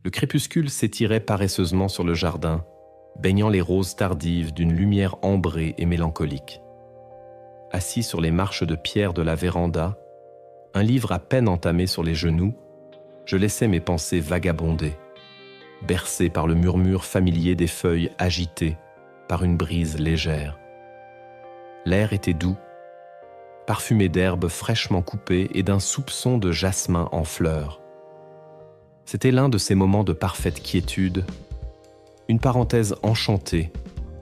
Le crépuscule s'étirait paresseusement sur le jardin, baignant les roses tardives d'une lumière ambrée et mélancolique. Assis sur les marches de pierre de la véranda, un livre à peine entamé sur les genoux, je laissais mes pensées vagabonder, bercé par le murmure familier des feuilles agitées par une brise légère. L'air était doux, parfumé d'herbes fraîchement coupées et d'un soupçon de jasmin en fleurs. C'était l'un de ces moments de parfaite quiétude, une parenthèse enchantée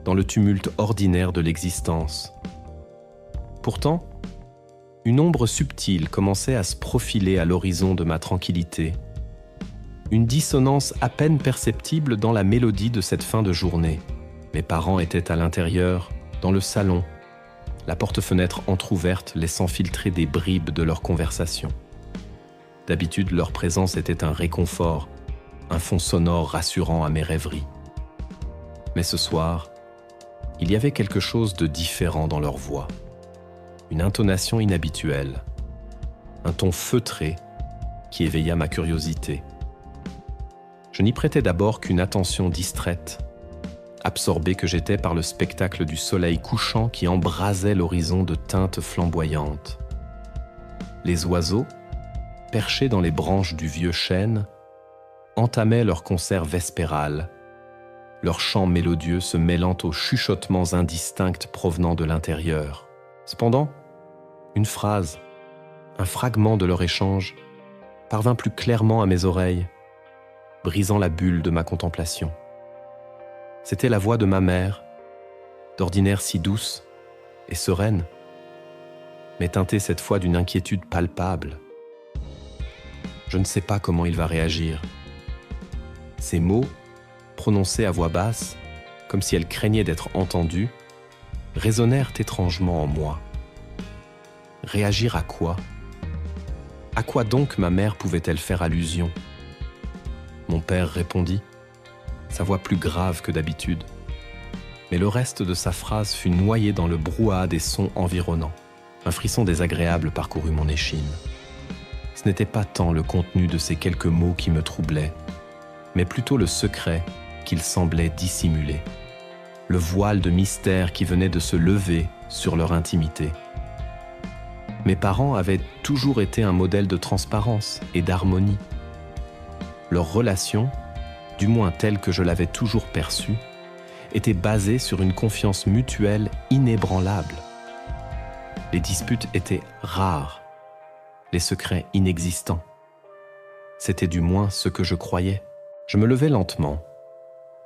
dans le tumulte ordinaire de l'existence. Pourtant, une ombre subtile commençait à se profiler à l'horizon de ma tranquillité, une dissonance à peine perceptible dans la mélodie de cette fin de journée. Mes parents étaient à l'intérieur, dans le salon, la porte-fenêtre entr'ouverte laissant filtrer des bribes de leur conversation. D'habitude, leur présence était un réconfort, un fond sonore rassurant à mes rêveries. Mais ce soir, il y avait quelque chose de différent dans leur voix. Une intonation inhabituelle, un ton feutré qui éveilla ma curiosité. Je n'y prêtais d'abord qu'une attention distraite, absorbé que j'étais par le spectacle du soleil couchant qui embrasait l'horizon de teintes flamboyantes. Les oiseaux, perchés dans les branches du vieux chêne, entamaient leur concert vespéral, leur chant mélodieux se mêlant aux chuchotements indistincts provenant de l'intérieur. Cependant, une phrase, un fragment de leur échange, parvint plus clairement à mes oreilles, brisant la bulle de ma contemplation. C'était la voix de ma mère, d'ordinaire si douce et sereine, mais teintée cette fois d'une inquiétude palpable. Je ne sais pas comment il va réagir. Ces mots, prononcés à voix basse, comme si elle craignait d'être entendue, résonnèrent étrangement en moi. Réagir à quoi? À quoi donc ma mère pouvait-elle faire allusion? Mon père répondit, sa voix plus grave que d'habitude. Mais le reste de sa phrase fut noyé dans le brouhaha des sons environnants. Un frisson désagréable parcourut mon échine. Ce n'était pas tant le contenu de ces quelques mots qui me troublait, mais plutôt le secret qu'ils semblaient dissimuler, le voile de mystère qui venait de se lever sur leur intimité. Mes parents avaient toujours été un modèle de transparence et d'harmonie. Leur relation, du moins telle que je l'avais toujours perçue, était basée sur une confiance mutuelle inébranlable. Les disputes étaient rares, les secrets inexistants. C'était du moins ce que je croyais. Je me levai lentement,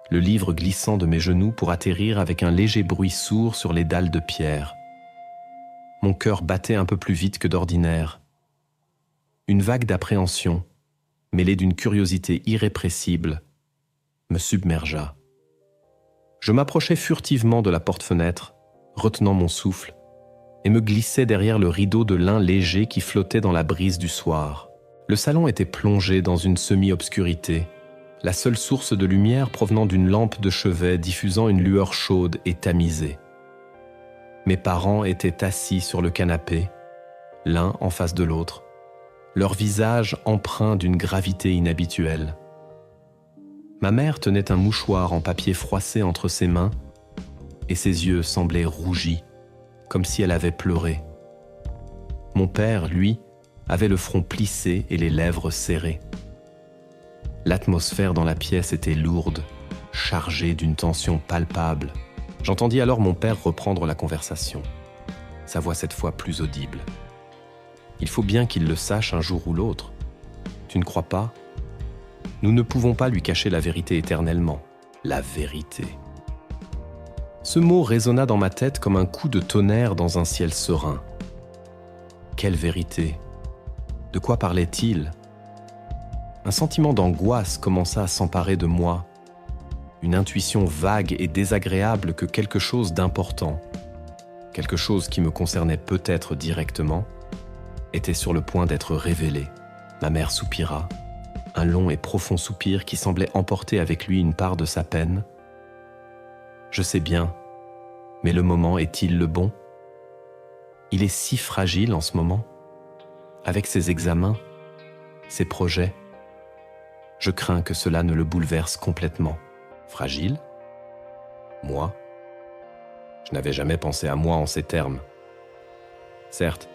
le livre glissant de mes genoux pour atterrir avec un léger bruit sourd sur les dalles de pierre. Mon cœur battait un peu plus vite que d'ordinaire. Une vague d'appréhension, mêlée d'une curiosité irrépressible, me submergea. Je m'approchai furtivement de la porte-fenêtre, retenant mon souffle, et me glissai derrière le rideau de lin léger qui flottait dans la brise du soir. Le salon était plongé dans une semi-obscurité, la seule source de lumière provenant d'une lampe de chevet diffusant une lueur chaude et tamisée. Mes parents étaient assis sur le canapé, l'un en face de l'autre, leur visage empreint d'une gravité inhabituelle. Ma mère tenait un mouchoir en papier froissé entre ses mains et ses yeux semblaient rougis, comme si elle avait pleuré. Mon père, lui, avait le front plissé et les lèvres serrées. L'atmosphère dans la pièce était lourde, chargée d'une tension palpable. J'entendis alors mon père reprendre la conversation, sa voix cette fois plus audible. « Il faut bien qu'il le sache un jour ou l'autre. Tu ne crois pas ? Nous ne pouvons pas lui cacher la vérité éternellement. La vérité. » Ce mot résonna dans ma tête comme un coup de tonnerre dans un ciel serein. Quelle vérité? De quoi parlait-il? Un sentiment d'angoisse commença à s'emparer de moi, une intuition vague et désagréable que quelque chose d'important, quelque chose qui me concernait peut-être directement, était sur le point d'être révélé. Ma mère soupira, un long et profond soupir qui semblait emporter avec lui une part de sa peine. Je sais bien, mais le moment est-il le bon? Il est si fragile en ce moment, avec ses examens, ses projets. Je crains que cela ne le bouleverse complètement. Fragile? Moi? Je n'avais jamais pensé à moi en ces termes. Certes,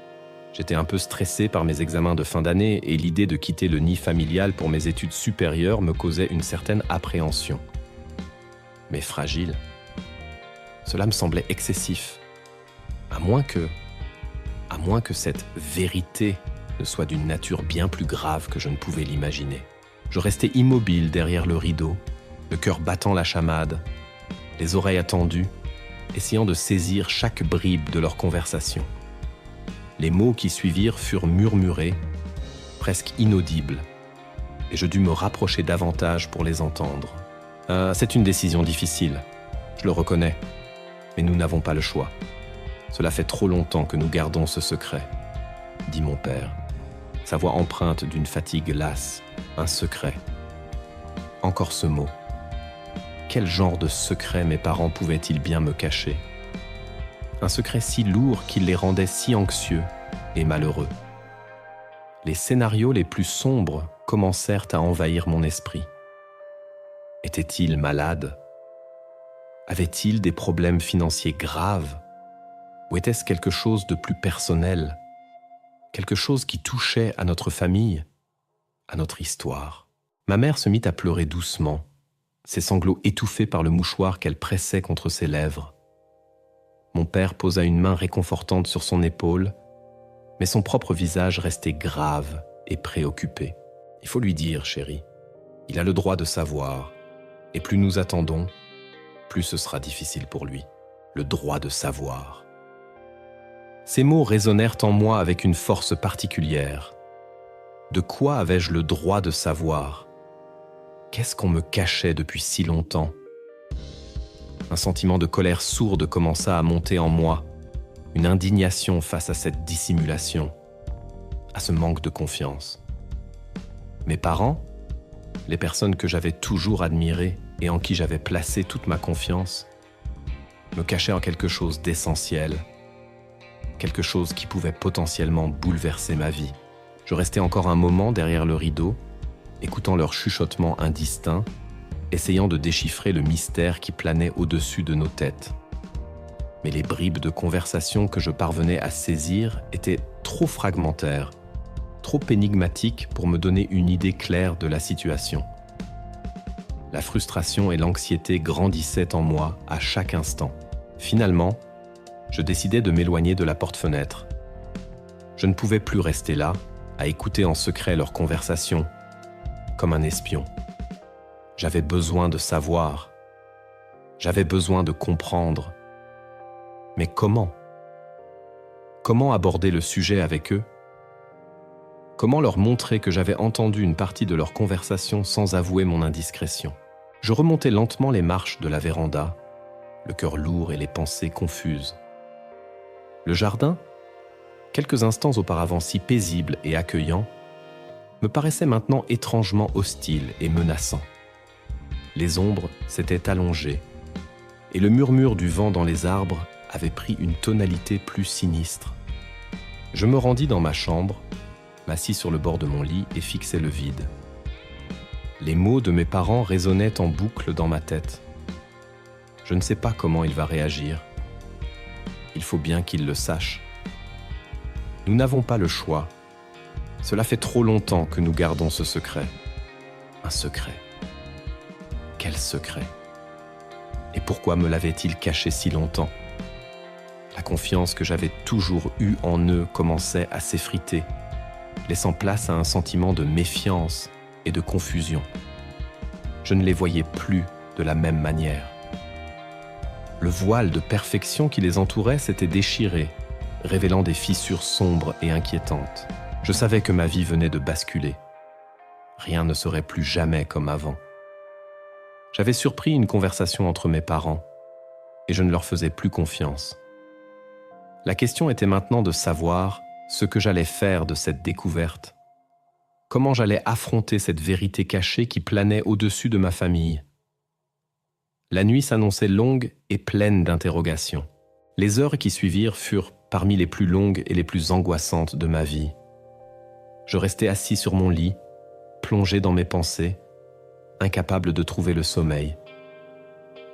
j'étais un peu stressé par mes examens de fin d'année et l'idée de quitter le nid familial pour mes études supérieures me causait une certaine appréhension. Mais fragile? Cela me semblait excessif. À moins que cette vérité ne soit d'une nature bien plus grave que je ne pouvais l'imaginer. Je restais immobile derrière le rideau, le cœur battant la chamade, les oreilles attendues, essayant de saisir chaque bribe de leur conversation. Les mots qui suivirent furent murmurés, presque inaudibles, et je dus me rapprocher davantage pour les entendre. C'est une décision difficile, je le reconnais, mais nous n'avons pas le choix. Cela fait trop longtemps que nous gardons ce secret, dit mon père, sa voix empreinte d'une fatigue lasse. Un secret. Encore ce mot. Quel genre de secret mes parents pouvaient-ils bien me cacher? Un secret si lourd qu'il les rendait si anxieux et malheureux. Les scénarios les plus sombres commencèrent à envahir mon esprit. Étaient-ils malades? Avaient-ils des problèmes financiers graves? Ou était-ce quelque chose de plus personnel? Quelque chose qui touchait à notre famille, à notre histoire? Ma mère se mit à pleurer doucement, ses sanglots étouffés par le mouchoir qu'elle pressait contre ses lèvres. Mon père posa une main réconfortante sur son épaule, mais son propre visage restait grave et préoccupé. Il faut lui dire, chérie, il a le droit de savoir, et plus nous attendons, plus ce sera difficile pour lui. Le droit de savoir. Ces mots résonnèrent en moi avec une force particulière. De quoi avais-je le droit de savoir? Qu'est-ce qu'on me cachait depuis si longtemps? Un sentiment de colère sourde commença à monter en moi, une indignation face à cette dissimulation, à ce manque de confiance. Mes parents, les personnes que j'avais toujours admirées et en qui j'avais placé toute ma confiance, me cachaient en quelque chose d'essentiel, quelque chose qui pouvait potentiellement bouleverser ma vie. Je restais encore un moment derrière le rideau, écoutant leur chuchotement indistinct, essayant de déchiffrer le mystère qui planait au-dessus de nos têtes. Mais les bribes de conversation que je parvenais à saisir étaient trop fragmentaires, trop énigmatiques pour me donner une idée claire de la situation. La frustration et l'anxiété grandissaient en moi à chaque instant. Finalement, je décidai de m'éloigner de la porte-fenêtre. Je ne pouvais plus rester là, à écouter en secret leur conversation, comme un espion. J'avais besoin de savoir. J'avais besoin de comprendre. Mais comment? Comment aborder le sujet avec eux? Comment leur montrer que j'avais entendu une partie de leur conversation sans avouer mon indiscrétion? Je remontais lentement les marches de la véranda, le cœur lourd et les pensées confuses. Le jardin, quelques instants auparavant si paisible et accueillant, me paraissait maintenant étrangement hostile et menaçant. Les ombres s'étaient allongées, et le murmure du vent dans les arbres avait pris une tonalité plus sinistre. Je me rendis dans ma chambre, m'assis sur le bord de mon lit et fixai le vide. Les mots de mes parents résonnaient en boucle dans ma tête. Je ne sais pas comment il va réagir. Il faut bien qu'il le sache. Nous n'avons pas le choix. Cela fait trop longtemps que nous gardons ce secret. Un secret. Quel secret? Et pourquoi me l'avait-il caché si longtemps? La confiance que j'avais toujours eue en eux commençait à s'effriter, laissant place à un sentiment de méfiance et de confusion. Je ne les voyais plus de la même manière. Le voile de perfection qui les entourait s'était déchiré, révélant des fissures sombres et inquiétantes. Je savais que ma vie venait de basculer. Rien ne serait plus jamais comme avant. J'avais surpris une conversation entre mes parents, et je ne leur faisais plus confiance. La question était maintenant de savoir ce que j'allais faire de cette découverte. Comment j'allais affronter cette vérité cachée qui planait au-dessus de ma famille. La nuit s'annonçait longue et pleine d'interrogations. Les heures qui suivirent furent parmi les plus longues et les plus angoissantes de ma vie. Je restais assis sur mon lit, plongé dans mes pensées, incapable de trouver le sommeil.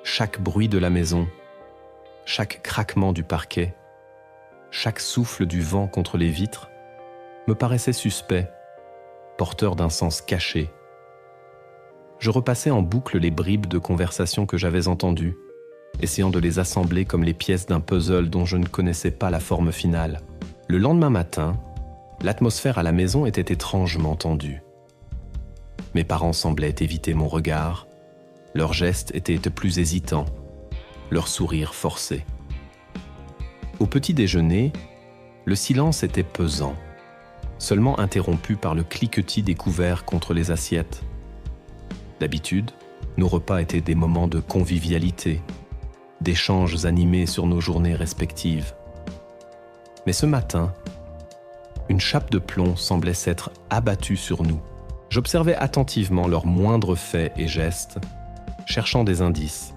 Chaque bruit de la maison, chaque craquement du parquet, chaque souffle du vent contre les vitres me paraissait suspect, porteur d'un sens caché. Je repassais en boucle les bribes de conversation que j'avais entendues, essayant de les assembler comme les pièces d'un puzzle dont je ne connaissais pas la forme finale. Le lendemain matin, l'atmosphère à la maison était étrangement tendue. Mes parents semblaient éviter mon regard, leurs gestes étaient plus hésitants, leurs sourires forcés. Au petit déjeuner, le silence était pesant, seulement interrompu par le cliquetis des couverts contre les assiettes. D'habitude, nos repas étaient des moments de convivialité, d'échanges animés sur nos journées respectives. Mais ce matin, une chape de plomb semblait s'être abattue sur nous. J'observais attentivement leurs moindres faits et gestes, cherchant des indices,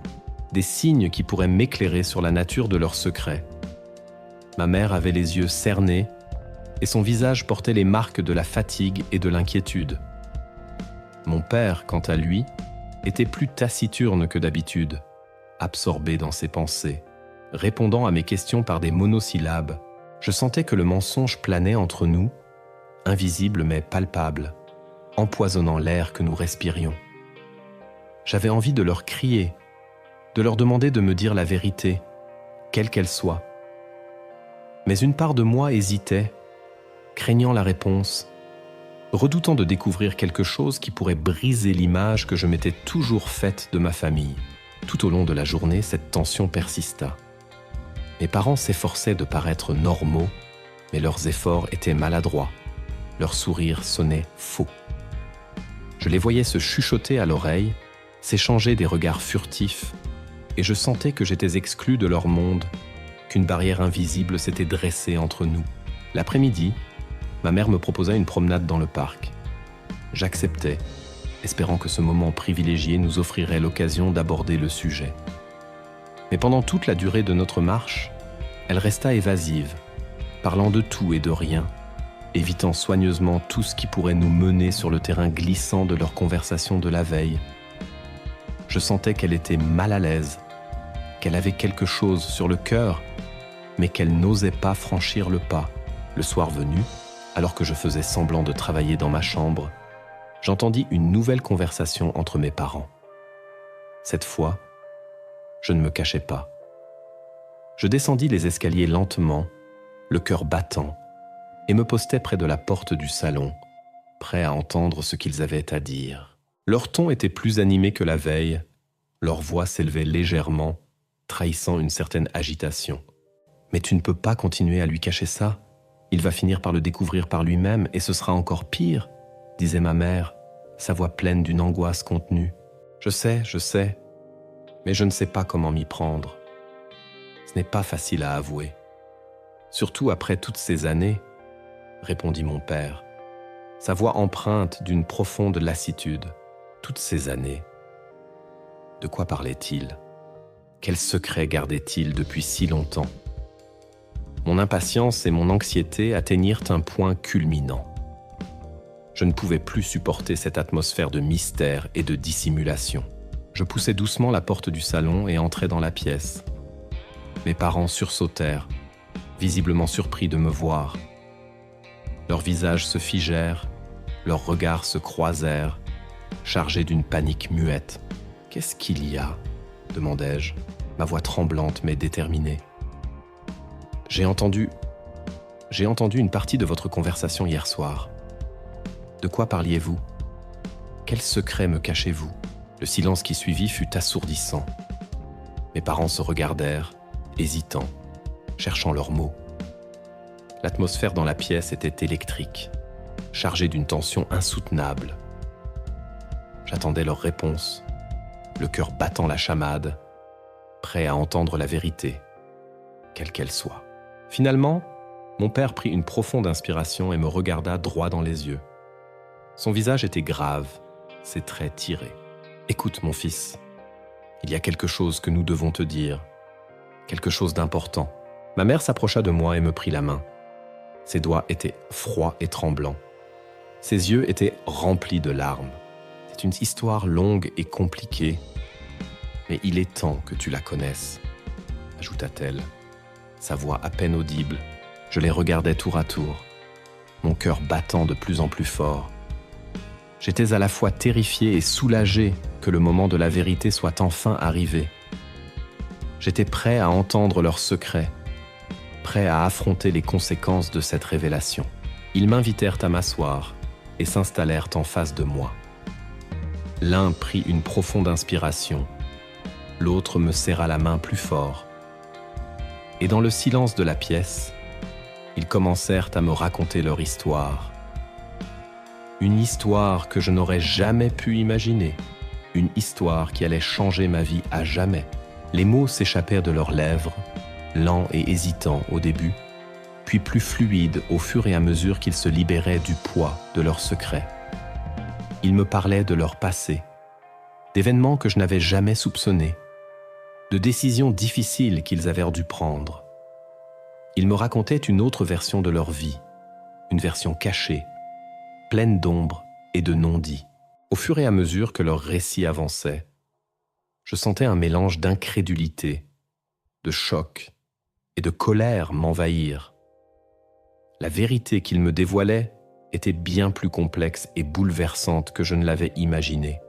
des signes qui pourraient m'éclairer sur la nature de leurs secrets. Ma mère avait les yeux cernés et son visage portait les marques de la fatigue et de l'inquiétude. Mon père, quant à lui, était plus taciturne que d'habitude, absorbé dans ses pensées, répondant à mes questions par des monosyllabes. Je sentais que le mensonge planait entre nous, invisible mais palpable, empoisonnant l'air que nous respirions. J'avais envie de leur crier, de leur demander de me dire la vérité, quelle qu'elle soit. Mais une part de moi hésitait, craignant la réponse, redoutant de découvrir quelque chose qui pourrait briser l'image que je m'étais toujours faite de ma famille. Tout au long de la journée, cette tension persista. Mes parents s'efforçaient de paraître normaux, mais leurs efforts étaient maladroits. Leurs sourires sonnaient faux. Je les voyais se chuchoter à l'oreille, s'échanger des regards furtifs, et je sentais que j'étais exclu de leur monde, qu'une barrière invisible s'était dressée entre nous. L'après-midi, ma mère me proposa une promenade dans le parc. J'acceptais, espérant que ce moment privilégié nous offrirait l'occasion d'aborder le sujet. Mais pendant toute la durée de notre marche, elle resta évasive, parlant de tout et de rien, évitant soigneusement tout ce qui pourrait nous mener sur le terrain glissant de leur conversation de la veille. Je sentais qu'elle était mal à l'aise, qu'elle avait quelque chose sur le cœur, mais qu'elle n'osait pas franchir le pas. Le soir venu, alors que je faisais semblant de travailler dans ma chambre, j'entendis une nouvelle conversation entre mes parents. Cette fois, je ne me cachais pas. Je descendis les escaliers lentement, le cœur battant, et me postai près de la porte du salon, prêt à entendre ce qu'ils avaient à dire. Leur ton était plus animé que la veille, leur voix s'élevait légèrement, trahissant une certaine agitation. « Mais tu ne peux pas continuer à lui cacher ça. Il va finir par le découvrir par lui-même et ce sera encore pire, » disait ma mère, sa voix pleine d'une angoisse contenue. « Je sais, mais je ne sais pas comment m'y prendre. Ce n'est pas facile à avouer. Surtout après toutes ces années, » répondit mon père, sa voix empreinte d'une profonde lassitude. Toutes ces années. De quoi parlait-il? Quel secret gardait-il depuis si longtemps? Mon impatience et mon anxiété atteignirent un point culminant. Je ne pouvais plus supporter cette atmosphère de mystère et de dissimulation. Je poussai doucement la porte du salon et entrai dans la pièce. Mes parents sursautèrent, visiblement surpris de me voir. Leurs visages se figèrent, leurs regards se croisèrent, chargés d'une panique muette. « Qu'est-ce qu'il y a ?» demandai-je, ma voix tremblante mais déterminée. « J'ai entendu une partie de votre conversation hier soir. De quoi parliez-vous? Quel secret me cachez-vous » Le silence qui suivit fut assourdissant. Mes parents se regardèrent, hésitants, cherchant leurs mots. L'atmosphère dans la pièce était électrique, chargée d'une tension insoutenable. J'attendais leur réponse, le cœur battant la chamade, prêt à entendre la vérité, quelle qu'elle soit. Finalement, mon père prit une profonde inspiration et me regarda droit dans les yeux. Son visage était grave, ses traits tirés. « Écoute, mon fils, il y a quelque chose que nous devons te dire, quelque chose d'important. » Ma mère s'approcha de moi et me prit la main. Ses doigts étaient froids et tremblants. Ses yeux étaient remplis de larmes. « C'est une histoire longue et compliquée, mais il est temps que tu la connaisses, ajouta-t-elle, sa voix à peine audible. Je les regardais tour à tour, mon cœur battant de plus en plus fort. J'étais à la fois terrifié et soulagé que le moment de la vérité soit enfin arrivé. J'étais prêt à entendre leurs secrets, prêt à affronter les conséquences de cette révélation. Ils m'invitèrent à m'asseoir et s'installèrent en face de moi. L'un prit une profonde inspiration, l'autre me serra la main plus fort. Et dans le silence de la pièce, ils commencèrent à me raconter leur histoire. Une histoire que je n'aurais jamais pu imaginer, une histoire qui allait changer ma vie à jamais. Les mots s'échappèrent de leurs lèvres, lents et hésitants au début, puis plus fluides au fur et à mesure qu'ils se libéraient du poids de leurs secrets. Ils me parlaient de leur passé, d'événements que je n'avais jamais soupçonnés, de décisions difficiles qu'ils avaient dû prendre. Ils me racontaient une autre version de leur vie, une version cachée, pleine d'ombre et de non-dits. Au fur et à mesure que leur récit avançait, je sentais un mélange d'incrédulité, de choc et de colère m'envahir. La vérité qu'ils me dévoilaient était bien plus complexe et bouleversante que je ne l'avais imaginé.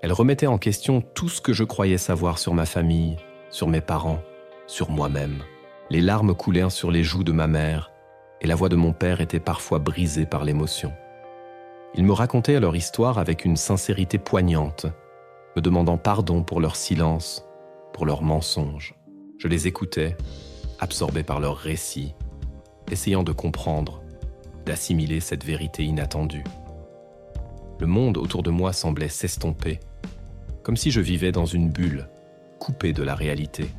Elle remettait en question tout ce que je croyais savoir sur ma famille, sur mes parents, sur moi-même. Les larmes coulèrent sur les joues de ma mère et la voix de mon père était parfois brisée par l'émotion. Ils me racontaient leur histoire avec une sincérité poignante, me demandant pardon pour leur silence, pour leurs mensonges. Je les écoutais, absorbé par leurs récits, essayant de comprendre, d'assimiler cette vérité inattendue. Le monde autour de moi semblait s'estomper, comme si je vivais dans une bulle, coupée de la réalité.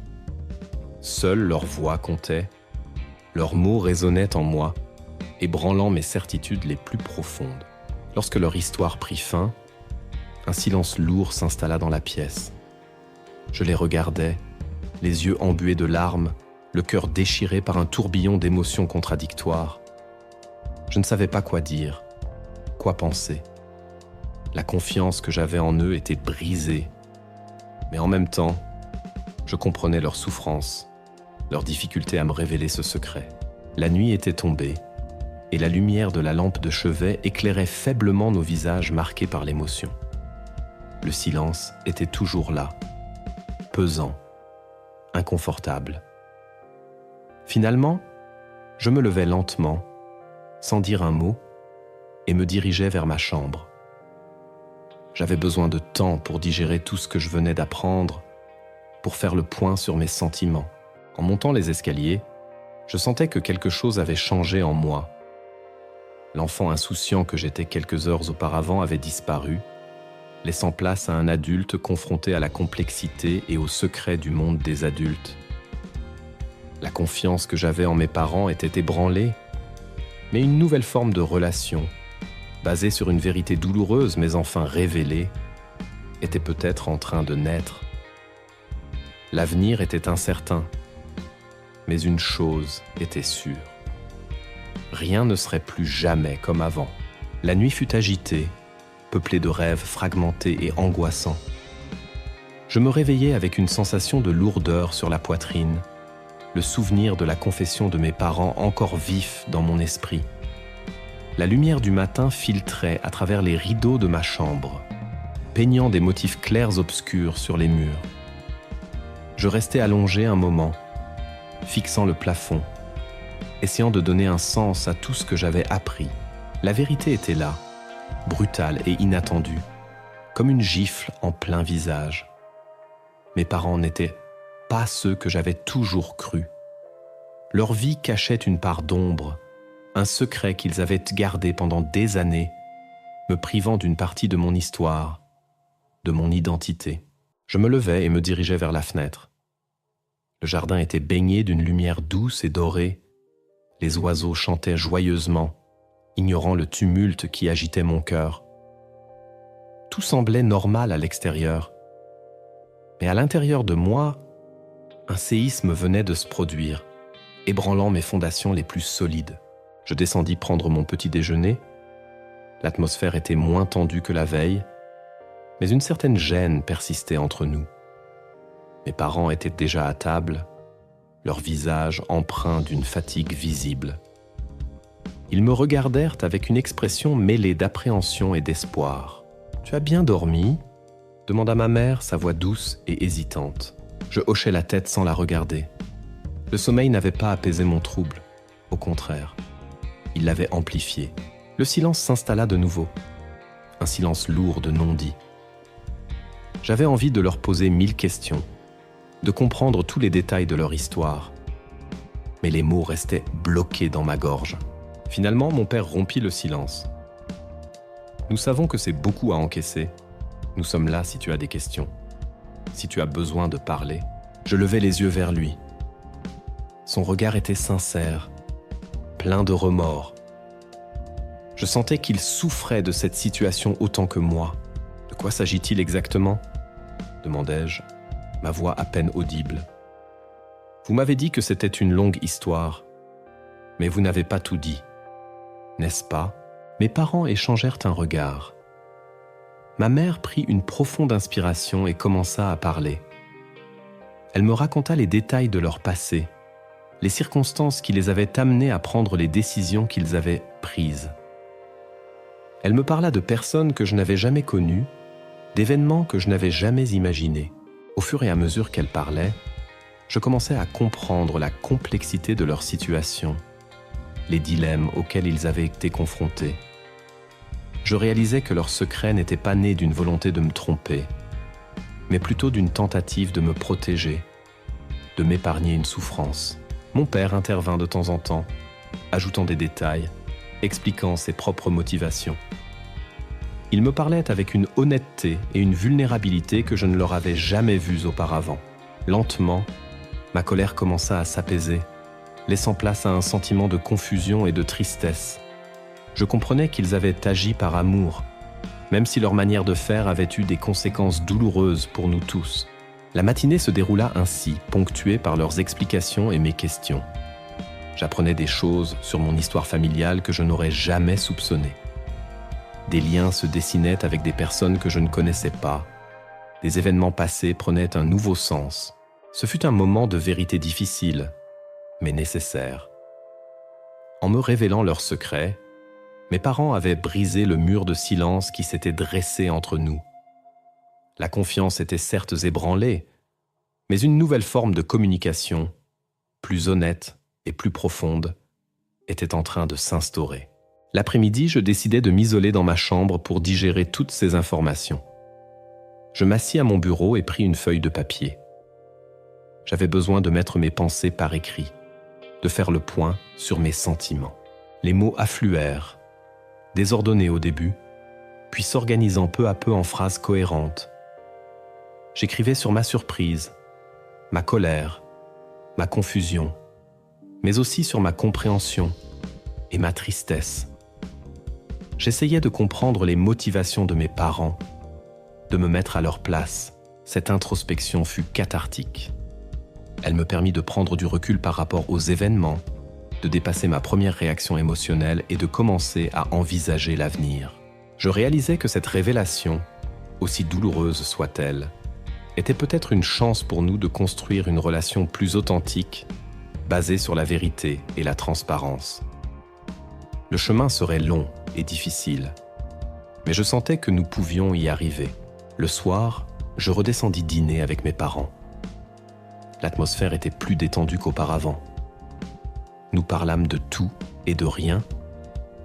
Seules leurs voix comptaient, leurs mots résonnaient en moi, ébranlant mes certitudes les plus profondes. Lorsque leur histoire prit fin, un silence lourd s'installa dans la pièce. Je les regardais, les yeux embués de larmes, le cœur déchiré par un tourbillon d'émotions contradictoires. Je ne savais pas quoi dire, quoi penser. La confiance que j'avais en eux était brisée, mais en même temps, je comprenais leur souffrance, leur difficulté à me révéler ce secret. La nuit était tombée, et la lumière de la lampe de chevet éclairait faiblement nos visages marqués par l'émotion. Le silence était toujours là, pesant, inconfortable. Finalement, je me levai lentement, sans dire un mot, et me dirigeai vers ma chambre. J'avais besoin de temps pour digérer tout ce que je venais d'apprendre, pour faire le point sur mes sentiments. En montant les escaliers, je sentais que quelque chose avait changé en moi. L'enfant insouciant que j'étais quelques heures auparavant avait disparu, laissant place à un adulte confronté à la complexité et aux secrets du monde des adultes. La confiance que j'avais en mes parents était ébranlée, mais une nouvelle forme de relation, basée sur une vérité douloureuse mais enfin révélée, était peut-être en train de naître. L'avenir était incertain, mais une chose était sûre. Rien ne serait plus jamais comme avant. La nuit fut agitée, peuplée de rêves fragmentés et angoissants. Je me réveillais avec une sensation de lourdeur sur la poitrine, le souvenir de la confession de mes parents encore vif dans mon esprit. La lumière du matin filtrait à travers les rideaux de ma chambre, peignant des motifs clairs obscurs sur les murs. Je restais allongé un moment, fixant le plafond, essayant de donner un sens à tout ce que j'avais appris. La vérité était là, brutale et inattendue, comme une gifle en plein visage. Mes parents n'étaient pas ceux que j'avais toujours crus. Leur vie cachait une part d'ombre, un secret qu'ils avaient gardé pendant des années, me privant d'une partie de mon histoire, de mon identité. Je me levai et me dirigeai vers la fenêtre. Le jardin était baigné d'une lumière douce et dorée. Les oiseaux chantaient joyeusement, ignorant le tumulte qui agitait mon cœur. Tout semblait normal à l'extérieur. Mais à l'intérieur de moi, un séisme venait de se produire, ébranlant mes fondations les plus solides. Je descendis prendre mon petit déjeuner, L'atmosphère était moins tendue que la veille, mais une certaine gêne persistait entre nous. Mes parents étaient déjà à table, leur visage empreint d'une fatigue visible. Ils me regardèrent avec une expression mêlée d'appréhension et d'espoir. « Tu as bien dormi ?» demanda ma mère, sa voix douce et hésitante. Je hochai la tête sans la regarder. Le sommeil n'avait pas apaisé mon trouble. Au contraire, il l'avait amplifié. Le silence s'installa de nouveau. Un silence lourd de non-dits. J'avais envie de leur poser 1000 questions, de comprendre tous les détails de leur histoire. Mais les mots restaient bloqués dans ma gorge. Finalement, mon père rompit le silence. « Nous savons que c'est beaucoup à encaisser. Nous sommes là si tu as des questions. Si tu as besoin de parler. » Je levai les yeux vers lui. Son regard était sincère, plein de remords. Je sentais qu'il souffrait de cette situation autant que moi. « De quoi s'agit-il exactement ?» demandai-je, ma voix à peine audible. « Vous m'avez dit que c'était une longue histoire, mais vous n'avez pas tout dit. N'est-ce pas ?» Mes parents échangèrent un regard. Ma mère prit une profonde inspiration et commença à parler. Elle me raconta les détails de leur passé, les circonstances qui les avaient amenés à prendre les décisions qu'ils avaient prises. Elle me parla de personnes que je n'avais jamais connues, d'événements que je n'avais jamais imaginés. Au fur et à mesure qu'elle parlait, je commençais à comprendre la complexité de leur situation, les dilemmes auxquels ils avaient été confrontés. Je réalisais que leur secret n'était pas né d'une volonté de me tromper, mais plutôt d'une tentative de me protéger, de m'épargner une souffrance. Mon père intervint de temps en temps, ajoutant des détails, expliquant ses propres motivations. Il me parlait avec une honnêteté et une vulnérabilité que je ne leur avais jamais vues auparavant. Lentement, ma colère commença à s'apaiser, laissant place à un sentiment de confusion et de tristesse. Je comprenais qu'ils avaient agi par amour, même si leur manière de faire avait eu des conséquences douloureuses pour nous tous. La matinée se déroula ainsi, ponctuée par leurs explications et mes questions. J'apprenais des choses sur mon histoire familiale que je n'aurais jamais soupçonnées. Des liens se dessinaient avec des personnes que je ne connaissais pas. Des événements passés prenaient un nouveau sens. Ce fut un moment de vérité difficile, mais nécessaire. En me révélant leurs secrets, mes parents avaient brisé le mur de silence qui s'était dressé entre nous. La confiance était certes ébranlée, mais une nouvelle forme de communication, plus honnête et plus profonde, était en train de s'instaurer. L'après-midi, je décidai de m'isoler dans ma chambre pour digérer toutes ces informations. Je m'assis à mon bureau et pris une feuille de papier. J'avais besoin de mettre mes pensées par écrit, de faire le point sur mes sentiments. Les mots affluèrent, désordonnés au début, puis s'organisant peu à peu en phrases cohérentes. J'écrivais sur ma surprise, ma colère, ma confusion, mais aussi sur ma compréhension et ma tristesse. J'essayais de comprendre les motivations de mes parents, de me mettre à leur place. Cette introspection fut cathartique. Elle me permit de prendre du recul par rapport aux événements, de dépasser ma première réaction émotionnelle et de commencer à envisager l'avenir. Je réalisais que cette révélation, aussi douloureuse soit-elle, était peut-être une chance pour nous de construire une relation plus authentique, basée sur la vérité et la transparence. Le chemin serait long et difficile, mais je sentais que nous pouvions y arriver. Le soir, je redescendis dîner avec mes parents. L'atmosphère était plus détendue qu'auparavant. Nous parlâmes de tout et de rien,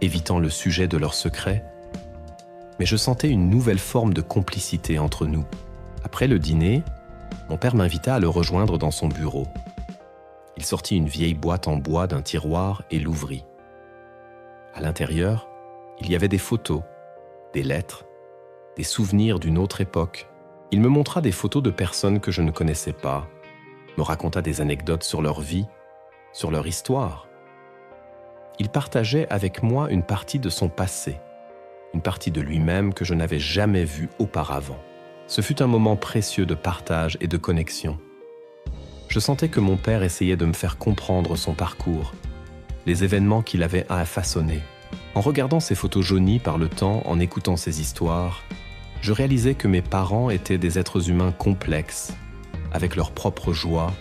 évitant le sujet de leurs secrets, mais je sentais une nouvelle forme de complicité entre nous. Après le dîner, mon père m'invita à le rejoindre dans son bureau. Il sortit une vieille boîte en bois d'un tiroir et l'ouvrit. À l'intérieur, il y avait des photos, des lettres, des souvenirs d'une autre époque. Il me montra des photos de personnes que je ne connaissais pas, me raconta des anecdotes sur leur vie, sur leur histoire. Il partageait avec moi une partie de son passé, une partie de lui-même que je n'avais jamais vue auparavant. Ce fut un moment précieux de partage et de connexion. Je sentais que mon père essayait de me faire comprendre son parcours, les événements qu'il avait à façonner. En regardant ces photos jaunies par le temps, en écoutant ces histoires, je réalisais que mes parents étaient des êtres humains complexes, avec leurs propres joies,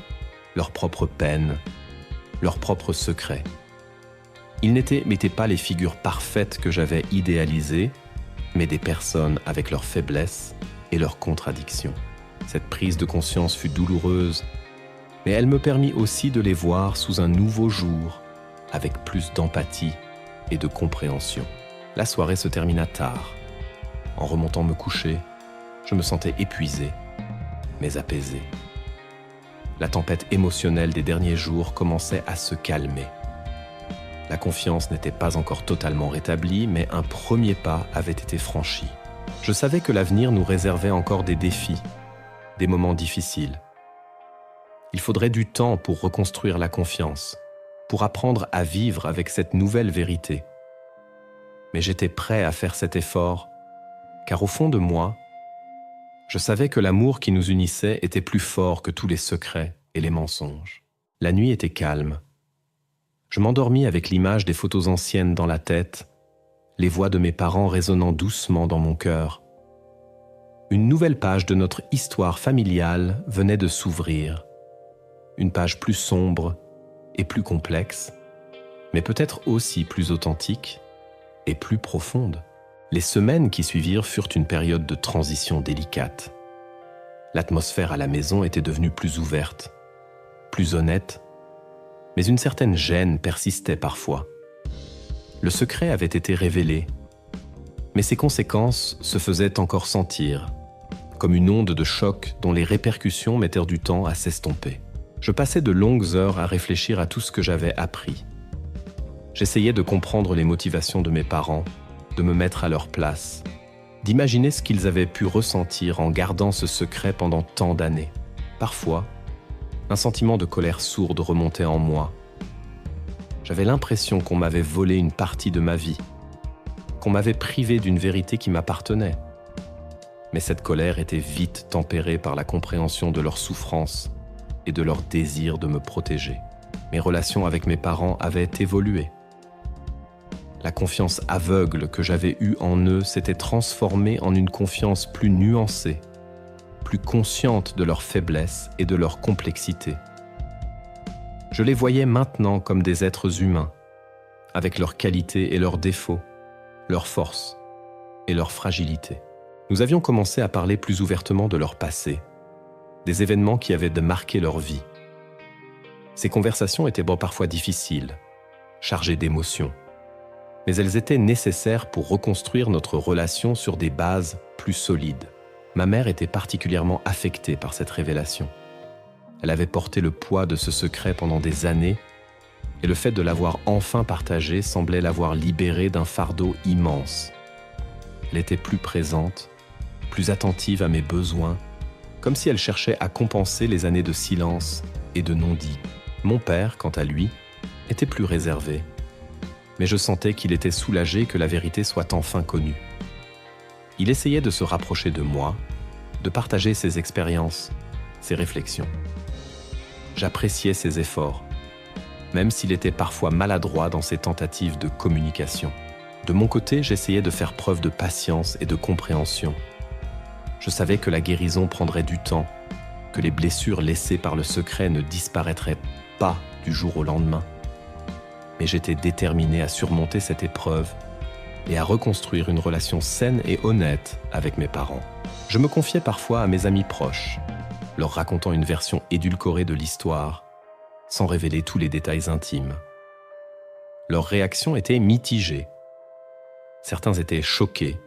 leurs propres peines, leurs propres secrets. Ils n'étaient pas les figures parfaites que j'avais idéalisées, mais des personnes avec leurs faiblesses et leurs contradictions. Cette prise de conscience fut douloureuse, mais elle me permit aussi de les voir sous un nouveau jour, avec plus d'empathie et de compréhension. La soirée se termina tard. En remontant me coucher, je me sentais épuisé, mais apaisé. La tempête émotionnelle des derniers jours commençait à se calmer. La confiance n'était pas encore totalement rétablie, mais un premier pas avait été franchi. Je savais que l'avenir nous réservait encore des défis, des moments difficiles. Il faudrait du temps pour reconstruire la confiance, pour apprendre à vivre avec cette nouvelle vérité. Mais j'étais prêt à faire cet effort, car au fond de moi, je savais que l'amour qui nous unissait était plus fort que tous les secrets et les mensonges. La nuit était calme. Je m'endormis avec l'image des photos anciennes dans la tête, les voix de mes parents résonnant doucement dans mon cœur. Une nouvelle page de notre histoire familiale venait de s'ouvrir. Une page plus sombre et plus complexe, mais peut-être aussi plus authentique et plus profonde. Les semaines qui suivirent furent une période de transition délicate. L'atmosphère à la maison était devenue plus ouverte, plus honnête, mais une certaine gêne persistait parfois. Le secret avait été révélé, mais ses conséquences se faisaient encore sentir, comme une onde de choc dont les répercussions mettèrent du temps à s'estomper. Je passais de longues heures à réfléchir à tout ce que j'avais appris. J'essayais de comprendre les motivations de mes parents, de me mettre à leur place, d'imaginer ce qu'ils avaient pu ressentir en gardant ce secret pendant tant d'années. Parfois, un sentiment de colère sourde remontait en moi. J'avais l'impression qu'on m'avait volé une partie de ma vie, qu'on m'avait privé d'une vérité qui m'appartenait. Mais cette colère était vite tempérée par la compréhension de leur souffrance et de leur désir de me protéger. Mes relations avec mes parents avaient évolué. La confiance aveugle que j'avais eue en eux s'était transformée en une confiance plus nuancée, plus consciente de leurs faiblesses et de leur complexité. Je les voyais maintenant comme des êtres humains, avec leurs qualités et leurs défauts, leurs forces et leurs fragilités. Nous avions commencé à parler plus ouvertement de leur passé, des événements qui avaient marqué leur vie. Ces conversations étaient parfois difficiles, chargées d'émotions, mais elles étaient nécessaires pour reconstruire notre relation sur des bases plus solides. Ma mère était particulièrement affectée par cette révélation. Elle avait porté le poids de ce secret pendant des années, et le fait de l'avoir enfin partagé semblait l'avoir libérée d'un fardeau immense. Elle était plus présente, plus attentive à mes besoins, comme si elle cherchait à compenser les années de silence et de non-dit. Mon père, quant à lui, était plus réservé, mais je sentais qu'il était soulagé que la vérité soit enfin connue. Il essayait de se rapprocher de moi, de partager ses expériences, ses réflexions. J'appréciais ses efforts, même s'il était parfois maladroit dans ses tentatives de communication. De mon côté, j'essayais de faire preuve de patience et de compréhension. Je savais que la guérison prendrait du temps, que les blessures laissées par le secret ne disparaîtraient pas du jour au lendemain. Mais j'étais déterminé à surmonter cette épreuve et à reconstruire une relation saine et honnête avec mes parents. Je me confiais parfois à mes amis proches, leur racontant une version édulcorée de l'histoire, sans révéler tous les détails intimes. Leurs réactions étaient mitigées. Certains étaient choqués,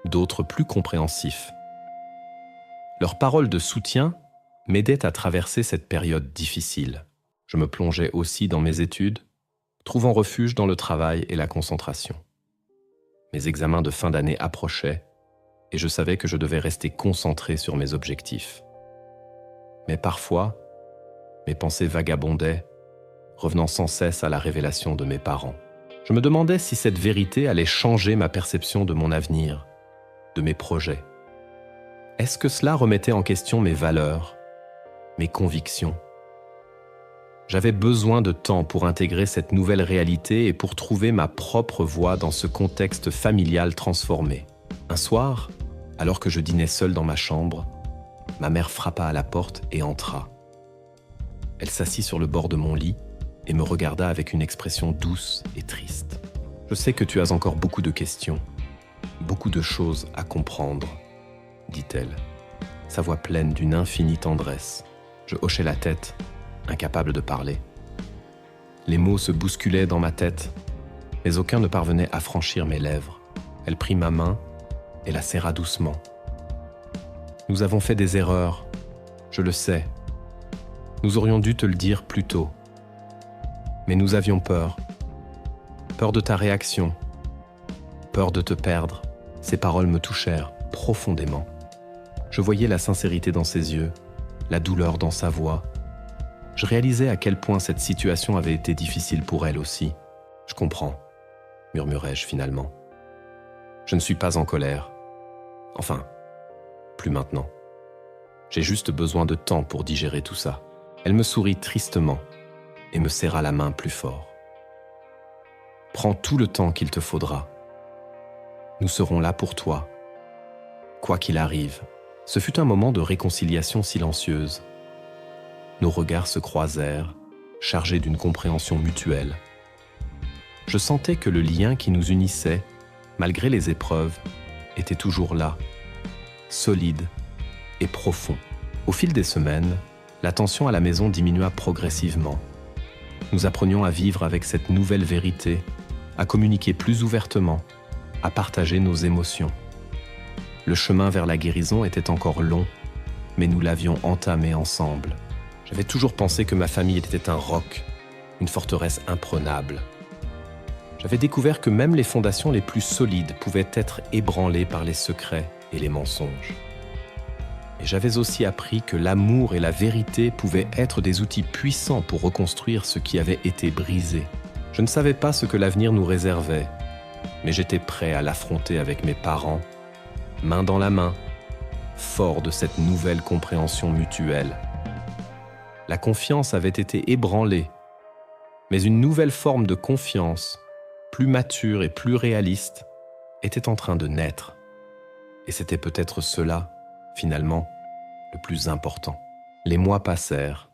d'autres plus compréhensifs. Leurs paroles de soutien m'aidaient à traverser cette période difficile. Je me plongeais aussi dans mes études, trouvant refuge dans le travail et la concentration. Mes examens de fin d'année approchaient et je savais que je devais rester concentré sur mes objectifs. Mais parfois, mes pensées vagabondaient, revenant sans cesse à la révélation de mes parents. Je me demandais si cette vérité allait changer ma perception de mon avenir, de mes projets. Est-ce que cela remettait en question mes valeurs, mes convictions ? J'avais besoin de temps pour intégrer cette nouvelle réalité et pour trouver ma propre voie dans ce contexte familial transformé. Un soir, alors que je dînais seul dans ma chambre, ma mère frappa à la porte et entra. Elle s'assit sur le bord de mon lit et me regarda avec une expression douce et triste. « Je sais que tu as encore beaucoup de questions, beaucoup de choses à comprendre, » dit-elle, sa voix pleine d'une infinie tendresse. Je hochai la tête, incapable de parler. Les mots se bousculaient dans ma tête, mais aucun ne parvenait à franchir mes lèvres. Elle prit ma main et la serra doucement. « Nous avons fait des erreurs, je le sais. Nous aurions dû te le dire plus tôt. Mais nous avions peur. Peur de ta réaction. Peur de te perdre. » Ces paroles me touchèrent profondément. Je voyais la sincérité dans ses yeux, la douleur dans sa voix. Je réalisais à quel point cette situation avait été difficile pour elle aussi. « Je comprends, » murmurai-je finalement. « Je ne suis pas en colère. Enfin, plus maintenant. J'ai juste besoin de temps pour digérer tout ça. » Elle me sourit tristement et me serra la main plus fort. « Prends tout le temps qu'il te faudra. Nous serons là pour toi, quoi qu'il arrive. » Ce fut un moment de réconciliation silencieuse. Nos regards se croisèrent, chargés d'une compréhension mutuelle. Je sentais que le lien qui nous unissait, malgré les épreuves, était toujours là, solide et profond. Au fil des semaines, la tension à la maison diminua progressivement. Nous apprenions à vivre avec cette nouvelle vérité, à communiquer plus ouvertement, à partager nos émotions. Le chemin vers la guérison était encore long, mais nous l'avions entamé ensemble. J'avais toujours pensé que ma famille était un roc, une forteresse imprenable. J'avais découvert que même les fondations les plus solides pouvaient être ébranlées par les secrets et les mensonges. Et j'avais aussi appris que l'amour et la vérité pouvaient être des outils puissants pour reconstruire ce qui avait été brisé. Je ne savais pas ce que l'avenir nous réservait, mais j'étais prêt à l'affronter avec mes parents, main dans la main, fort de cette nouvelle compréhension mutuelle. La confiance avait été ébranlée, mais une nouvelle forme de confiance, plus mature et plus réaliste, était en train de naître. Et c'était peut-être cela, finalement, le plus important. Les mois passèrent,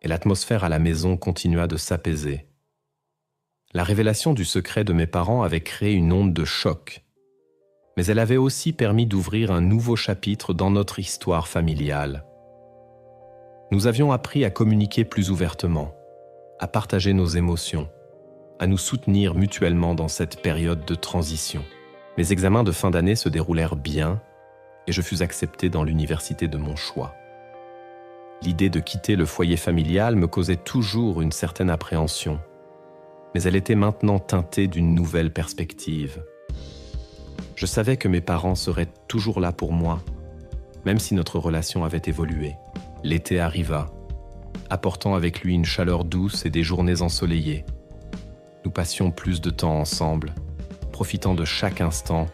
et l'atmosphère à la maison continua de s'apaiser. La révélation du secret de mes parents avait créé une onde de choc, mais elle avait aussi permis d'ouvrir un nouveau chapitre dans notre histoire familiale. Nous avions appris à communiquer plus ouvertement, à partager nos émotions, à nous soutenir mutuellement dans cette période de transition. Mes examens de fin d'année se déroulèrent bien et je fus accepté dans l'université de mon choix. L'idée de quitter le foyer familial me causait toujours une certaine appréhension, mais elle était maintenant teintée d'une nouvelle perspective. Je savais que mes parents seraient toujours là pour moi, même si notre relation avait évolué. L'été arriva, apportant avec lui une chaleur douce et des journées ensoleillées. Nous passions plus de temps ensemble, profitant de chaque instant,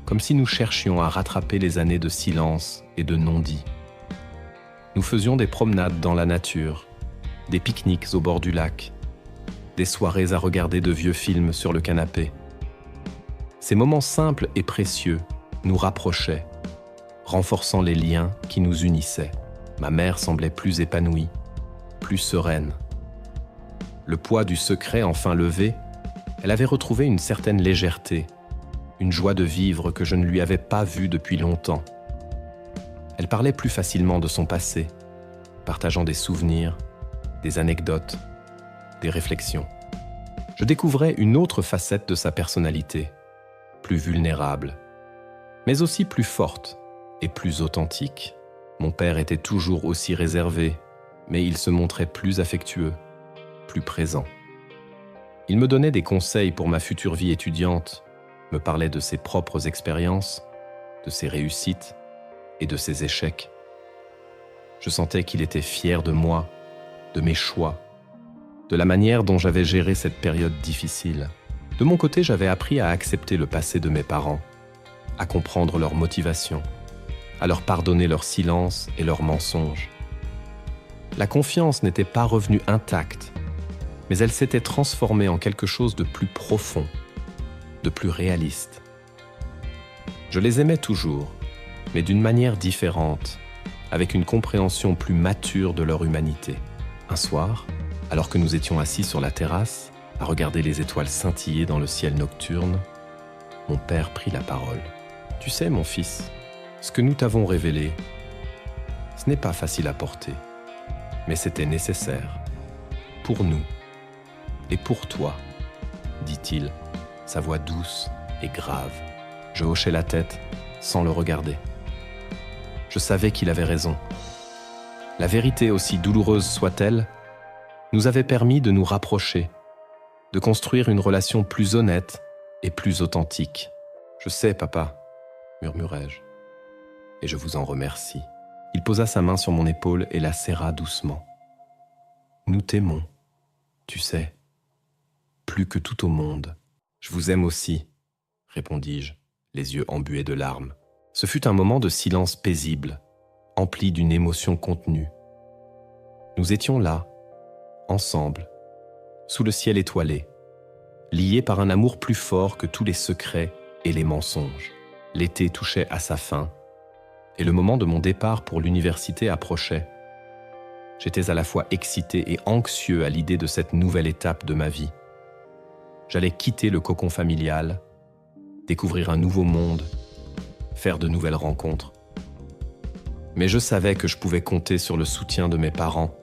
comme si nous cherchions à rattraper les années de silence et de non-dit. Nous faisions des promenades dans la nature, des pique-niques au bord du lac, des soirées à regarder de vieux films sur le canapé. Ces moments simples et précieux nous rapprochaient, renforçant les liens qui nous unissaient. Ma mère semblait plus épanouie, plus sereine. Le poids du secret enfin levé, elle avait retrouvé une certaine légèreté, une joie de vivre que je ne lui avais pas vue depuis longtemps. Elle parlait plus facilement de son passé, partageant des souvenirs, des anecdotes, des réflexions. Je découvrais une autre facette de sa personnalité, plus vulnérable, mais aussi plus forte et plus authentique. Mon père était toujours aussi réservé, mais il se montrait plus affectueux, plus présent. Il me donnait des conseils pour ma future vie étudiante, me parlait de ses propres expériences, de ses réussites et de ses échecs. Je sentais qu'il était fier de moi, de mes choix, de la manière dont j'avais géré cette période difficile. De mon côté, j'avais appris à accepter le passé de mes parents, à comprendre leurs motivations, à leur pardonner leur silence et leurs mensonges. La confiance n'était pas revenue intacte, mais elle s'était transformée en quelque chose de plus profond, de plus réaliste. Je les aimais toujours, mais d'une manière différente, avec une compréhension plus mature de leur humanité. Un soir, alors que nous étions assis sur la terrasse, à regarder les étoiles scintiller dans le ciel nocturne, mon père prit la parole. « Tu sais, mon fils, ce que nous t'avons révélé, ce n'est pas facile à porter, mais c'était nécessaire. Pour nous et pour toi, dit-il, sa voix douce et grave. Je hochai la tête sans le regarder. Je savais qu'il avait raison. La vérité, aussi douloureuse soit-elle, nous avait permis de nous rapprocher, de construire une relation plus honnête et plus authentique. « Je sais, papa, » murmurai-je, « et je vous en remercie. » Il posa sa main sur mon épaule et la serra doucement. « Nous t'aimons, tu sais, plus que tout au monde. »« Je vous aime aussi, » répondis-je, les yeux embués de larmes. Ce fut un moment de silence paisible, empli d'une émotion contenue. Nous étions là, ensemble, sous le ciel étoilé, liés par un amour plus fort que tous les secrets et les mensonges. L'été touchait à sa fin, et le moment de mon départ pour l'université approchait. J'étais à la fois excité et anxieux à l'idée de cette nouvelle étape de ma vie. J'allais quitter le cocon familial, découvrir un nouveau monde, faire de nouvelles rencontres. Mais je savais que je pouvais compter sur le soutien de mes parents,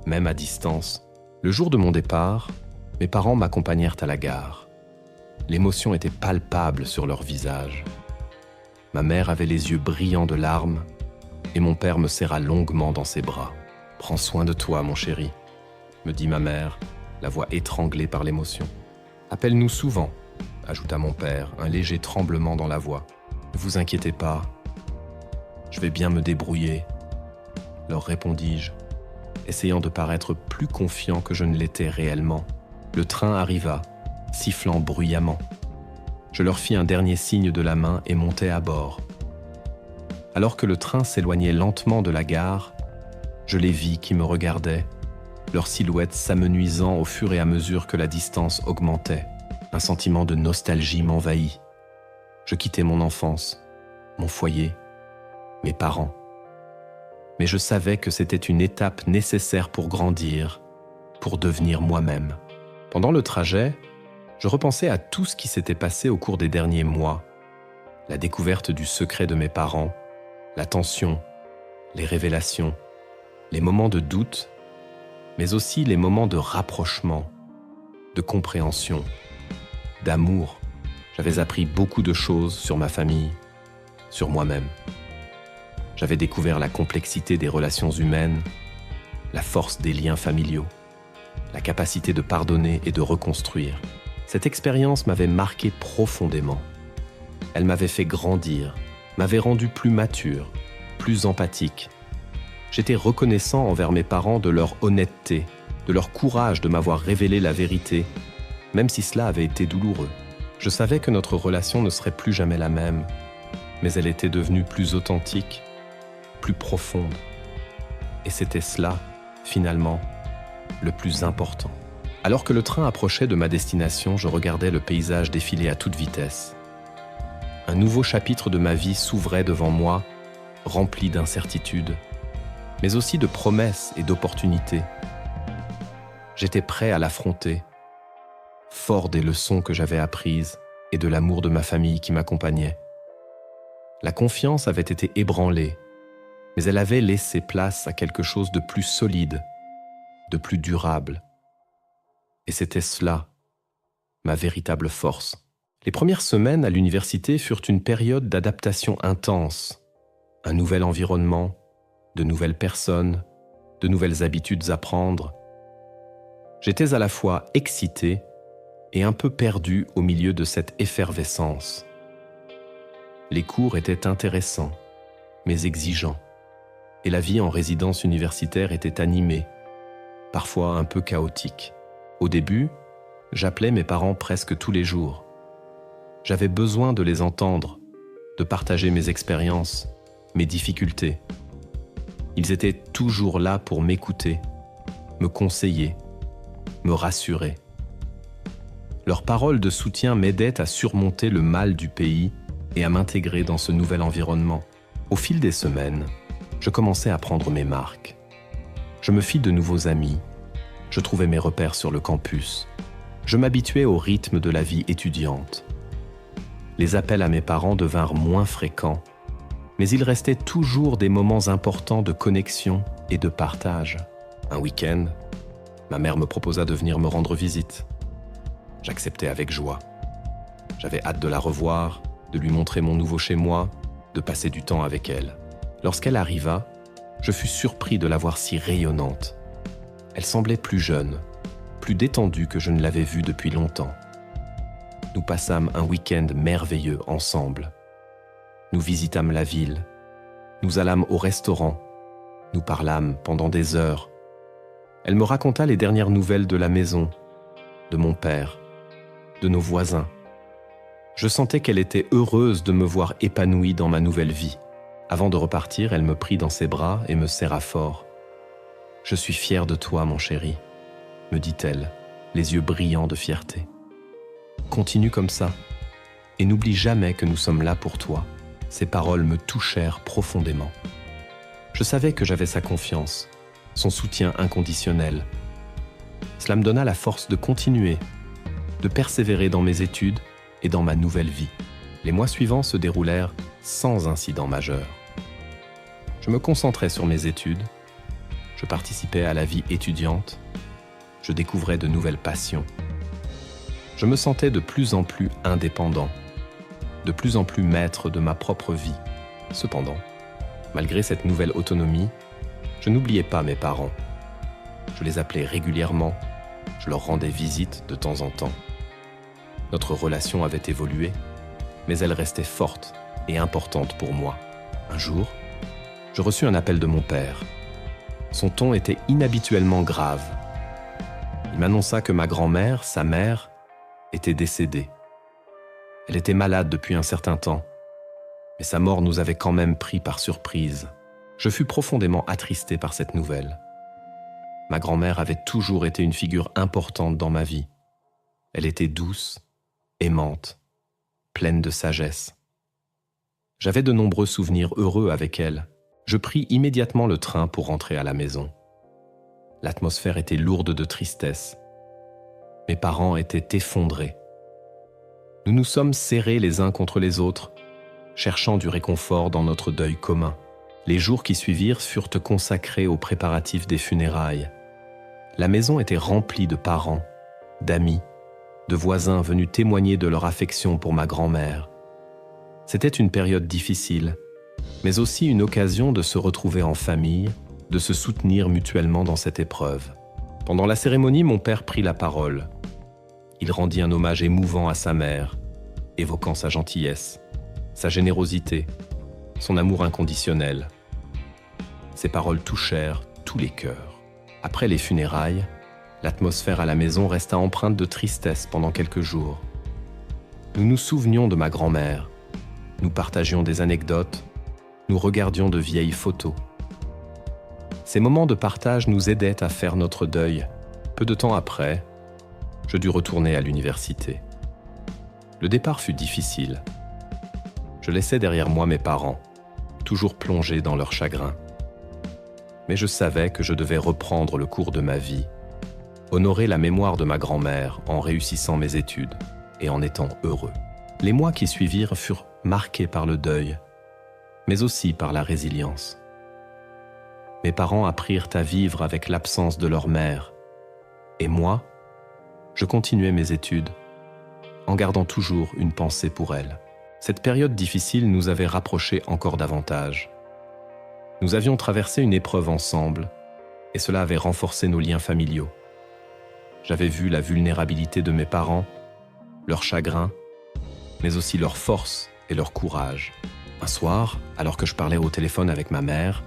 même à distance. Le jour de mon départ, mes parents m'accompagnèrent à la gare. L'émotion était palpable sur leur visage. Ma mère avait les yeux brillants de larmes et mon père me serra longuement dans ses bras. « Prends soin de toi, mon chéri », me dit ma mère, la voix étranglée par l'émotion. « Appelle-nous souvent », ajouta mon père, un léger tremblement dans la voix. « Ne vous inquiétez pas, je vais bien me débrouiller, » leur répondis-je, essayant de paraître plus confiant que je ne l'étais réellement. Le train arriva, sifflant bruyamment. Je leur fis un dernier signe de la main et montai à bord. Alors que le train s'éloignait lentement de la gare, je les vis qui me regardaient, leurs silhouettes s'amenuisant au fur et à mesure que la distance augmentait. Un sentiment de nostalgie m'envahit. Je quittais mon enfance, mon foyer, mes parents. Mais je savais que c'était une étape nécessaire pour grandir, pour devenir moi-même. Pendant le trajet, je repensais à tout ce qui s'était passé au cours des derniers mois. La découverte du secret de mes parents, la tension, les révélations, les moments de doute, mais aussi les moments de rapprochement, de compréhension, d'amour. J'avais appris beaucoup de choses sur ma famille, sur moi-même. J'avais découvert la complexité des relations humaines, la force des liens familiaux, la capacité de pardonner et de reconstruire. Cette expérience m'avait marqué profondément. Elle m'avait fait grandir, m'avait rendu plus mature, plus empathique. J'étais reconnaissant envers mes parents de leur honnêteté, de leur courage de m'avoir révélé la vérité, même si cela avait été douloureux. Je savais que notre relation ne serait plus jamais la même, mais elle était devenue plus authentique, plus profonde. Et c'était cela, finalement, le plus important. Alors que le train approchait de ma destination, je regardais le paysage défiler à toute vitesse. Un nouveau chapitre de ma vie s'ouvrait devant moi, rempli d'incertitudes, mais aussi de promesses et d'opportunités. J'étais prêt à l'affronter, fort des leçons que j'avais apprises et de l'amour de ma famille qui m'accompagnait. La confiance avait été ébranlée, mais elle avait laissé place à quelque chose de plus solide, de plus durable. Et c'était cela, ma véritable force. Les premières semaines à l'université furent une période d'adaptation intense. Un nouvel environnement, de nouvelles personnes, de nouvelles habitudes à prendre. J'étais à la fois excité et un peu perdu au milieu de cette effervescence. Les cours étaient intéressants, mais exigeants, et la vie en résidence universitaire était animée, parfois un peu chaotique. Au début, j'appelais mes parents presque tous les jours. J'avais besoin de les entendre, de partager mes expériences, mes difficultés. Ils étaient toujours là pour m'écouter, me conseiller, me rassurer. Leurs paroles de soutien m'aidaient à surmonter le mal du pays et à m'intégrer dans ce nouvel environnement. Au fil des semaines, je commençais à prendre mes marques. Je me fis de nouveaux amis. Je trouvais mes repères sur le campus. Je m'habituais au rythme de la vie étudiante. Les appels à mes parents devinrent moins fréquents, mais il restait toujours des moments importants de connexion et de partage. Un week-end, ma mère me proposa de venir me rendre visite. J'acceptais avec joie. J'avais hâte de la revoir, de lui montrer mon nouveau chez moi, de passer du temps avec elle. Lorsqu'elle arriva, je fus surpris de la voir si rayonnante. Elle semblait plus jeune, plus détendue que je ne l'avais vue depuis longtemps. Nous passâmes un week-end merveilleux ensemble. Nous visitâmes la ville, nous allâmes au restaurant, nous parlâmes pendant des heures. Elle me raconta les dernières nouvelles de la maison, de mon père, de nos voisins. Je sentais qu'elle était heureuse de me voir épanoui dans ma nouvelle vie. Avant de repartir, elle me prit dans ses bras et me serra fort. « Je suis fière de toi, mon chéri », me dit-elle, les yeux brillants de fierté. « Continue comme ça, et n'oublie jamais que nous sommes là pour toi. » Ces paroles me touchèrent profondément. Je savais que j'avais sa confiance, son soutien inconditionnel. Cela me donna la force de continuer, de persévérer dans mes études et dans ma nouvelle vie. Les mois suivants se déroulèrent sans incident majeur. Je me concentrais sur mes études, je participais à la vie étudiante, je découvrais de nouvelles passions. Je me sentais de plus en plus indépendant, de plus en plus maître de ma propre vie. Cependant, malgré cette nouvelle autonomie, je n'oubliais pas mes parents. Je les appelais régulièrement, je leur rendais visite de temps en temps. Notre relation avait évolué, mais elle restait forte et importante pour moi. Un jour, je reçus un appel de mon père. Son ton était inhabituellement grave. Il m'annonça que ma grand-mère, sa mère, était décédée. Elle était malade depuis un certain temps, mais sa mort nous avait quand même pris par surprise. Je fus profondément attristé par cette nouvelle. Ma grand-mère avait toujours été une figure importante dans ma vie. Elle était douce, aimante, pleine de sagesse. J'avais de nombreux souvenirs heureux avec elle. Je pris immédiatement le train pour rentrer à la maison. L'atmosphère était lourde de tristesse. Mes parents étaient effondrés. Nous nous sommes serrés les uns contre les autres, cherchant du réconfort dans notre deuil commun. Les jours qui suivirent furent consacrés aux préparatifs des funérailles. La maison était remplie de parents, d'amis, de voisins venus témoigner de leur affection pour ma grand-mère. C'était une période difficile, mais aussi une occasion de se retrouver en famille, de se soutenir mutuellement dans cette épreuve. Pendant la cérémonie, mon père prit la parole. Il rendit un hommage émouvant à sa mère, évoquant sa gentillesse, sa générosité, son amour inconditionnel. Ces paroles touchèrent tous les cœurs. Après les funérailles, l'atmosphère à la maison resta empreinte de tristesse pendant quelques jours. Nous nous souvenions de ma grand-mère, nous partagions des anecdotes, nous regardions de vieilles photos. Ces moments de partage nous aidaient à faire notre deuil. Peu de temps après, je dus retourner à l'université. Le départ fut difficile. Je laissais derrière moi mes parents, toujours plongés dans leur chagrin. Mais je savais que je devais reprendre le cours de ma vie, honorer la mémoire de ma grand-mère en réussissant mes études et en étant heureux. Les mois qui suivirent furent marqués par le deuil, mais aussi par la résilience. Mes parents apprirent à vivre avec l'absence de leur mère, et moi, je continuais mes études, en gardant toujours une pensée pour elle. Cette période difficile nous avait rapprochés encore davantage. Nous avions traversé une épreuve ensemble, et cela avait renforcé nos liens familiaux. J'avais vu la vulnérabilité de mes parents, leur chagrin, mais aussi leur force et leur courage. Un soir, alors que je parlais au téléphone avec ma mère,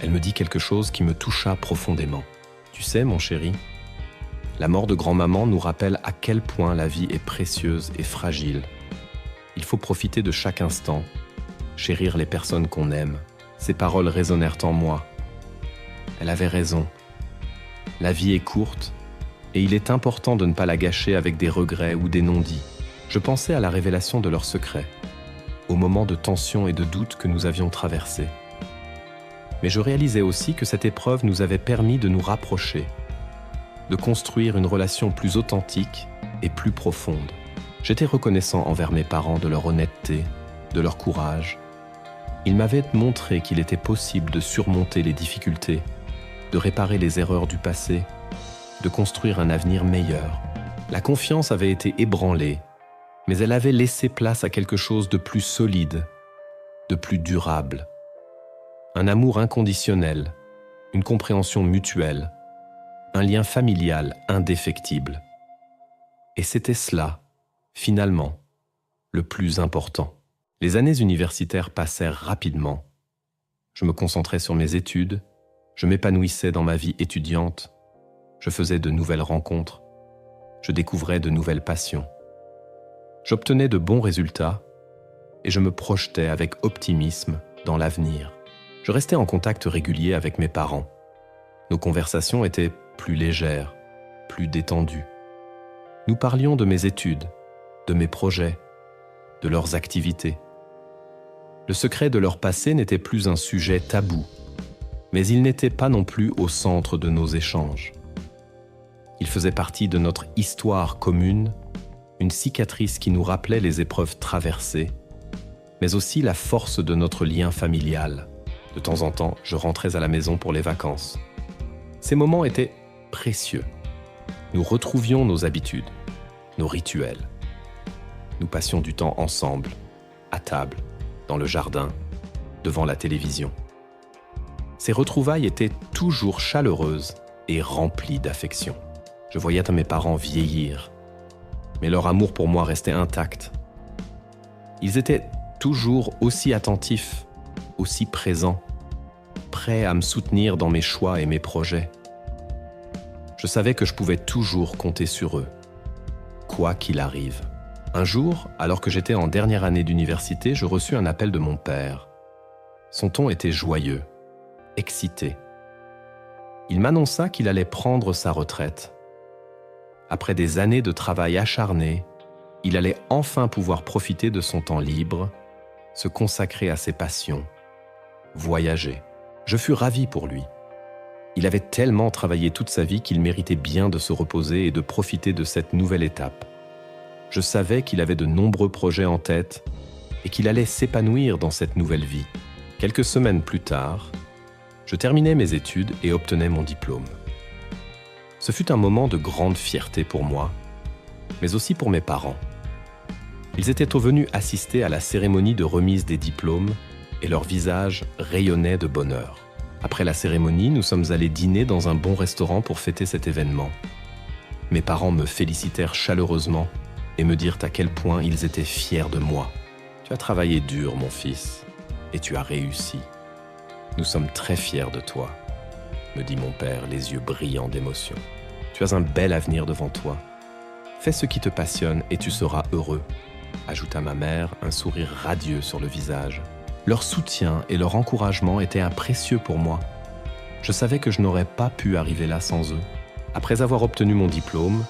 elle me dit quelque chose qui me toucha profondément. « Tu sais, mon chéri, la mort de grand-maman nous rappelle à quel point la vie est précieuse et fragile. Il faut profiter de chaque instant, chérir les personnes qu'on aime. » Ces paroles résonnèrent en moi. Elle avait raison. La vie est courte et il est important de ne pas la gâcher avec des regrets ou des non-dits. Je pensais à la révélation de leurs secrets, aux moments de tension et de doute que nous avions traversés. Mais je réalisais aussi que cette épreuve nous avait permis de nous rapprocher, de construire une relation plus authentique et plus profonde. J'étais reconnaissant envers mes parents de leur honnêteté, de leur courage. Ils m'avaient montré qu'il était possible de surmonter les difficultés, de réparer les erreurs du passé, de construire un avenir meilleur. La confiance avait été ébranlée, mais elle avait laissé place à quelque chose de plus solide, de plus durable. Un amour inconditionnel, une compréhension mutuelle, un lien familial indéfectible. Et c'était cela, finalement, le plus important. Les années universitaires passèrent rapidement. Je me concentrais sur mes études, je m'épanouissais dans ma vie étudiante, je faisais de nouvelles rencontres, je découvrais de nouvelles passions. J'obtenais de bons résultats et je me projetais avec optimisme dans l'avenir. Je restais en contact régulier avec mes parents. Nos conversations étaient plus légères, plus détendues. Nous parlions de mes études, de mes projets, de leurs activités. Le secret de leur passé n'était plus un sujet tabou, mais il n'était pas non plus au centre de nos échanges. Il faisait partie de notre histoire commune, une cicatrice qui nous rappelait les épreuves traversées, mais aussi la force de notre lien familial. De temps en temps, je rentrais à la maison pour les vacances. Ces moments étaient précieux. Nous retrouvions nos habitudes, nos rituels. Nous passions du temps ensemble, à table, dans le jardin, devant la télévision. Ces retrouvailles étaient toujours chaleureuses et remplies d'affection. Je voyais mes parents vieillir, mais leur amour pour moi restait intact. Ils étaient toujours aussi attentifs, aussi présents, prêts à me soutenir dans mes choix et mes projets. Je savais que je pouvais toujours compter sur eux, quoi qu'il arrive. Un jour, alors que j'étais en dernière année d'université, je reçus un appel de mon père. Son ton était joyeux, excité. Il m'annonça qu'il allait prendre sa retraite. Après des années de travail acharné, il allait enfin pouvoir profiter de son temps libre, se consacrer à ses passions, voyager. Je fus ravi pour lui. Il avait tellement travaillé toute sa vie qu'il méritait bien de se reposer et de profiter de cette nouvelle étape. Je savais qu'il avait de nombreux projets en tête et qu'il allait s'épanouir dans cette nouvelle vie. Quelques semaines plus tard, je terminais mes études et obtenais mon diplôme. Ce fut un moment de grande fierté pour moi, mais aussi pour mes parents. Ils étaient venus assister à la cérémonie de remise des diplômes et leurs visages rayonnaient de bonheur. Après la cérémonie, nous sommes allés dîner dans un bon restaurant pour fêter cet événement. Mes parents me félicitèrent chaleureusement et me dirent à quel point ils étaient fiers de moi. « Tu as travaillé dur, mon fils, et tu as réussi. Nous sommes très fiers de toi, » me dit mon père, les yeux brillants d'émotion. « Tu as un bel avenir devant toi. Fais ce qui te passionne et tu seras heureux, » ajouta ma mère, un sourire radieux sur le visage. Leur soutien et leur encouragement étaient précieux pour moi. Je savais que je n'aurais pas pu arriver là sans eux. Après avoir obtenu mon diplôme,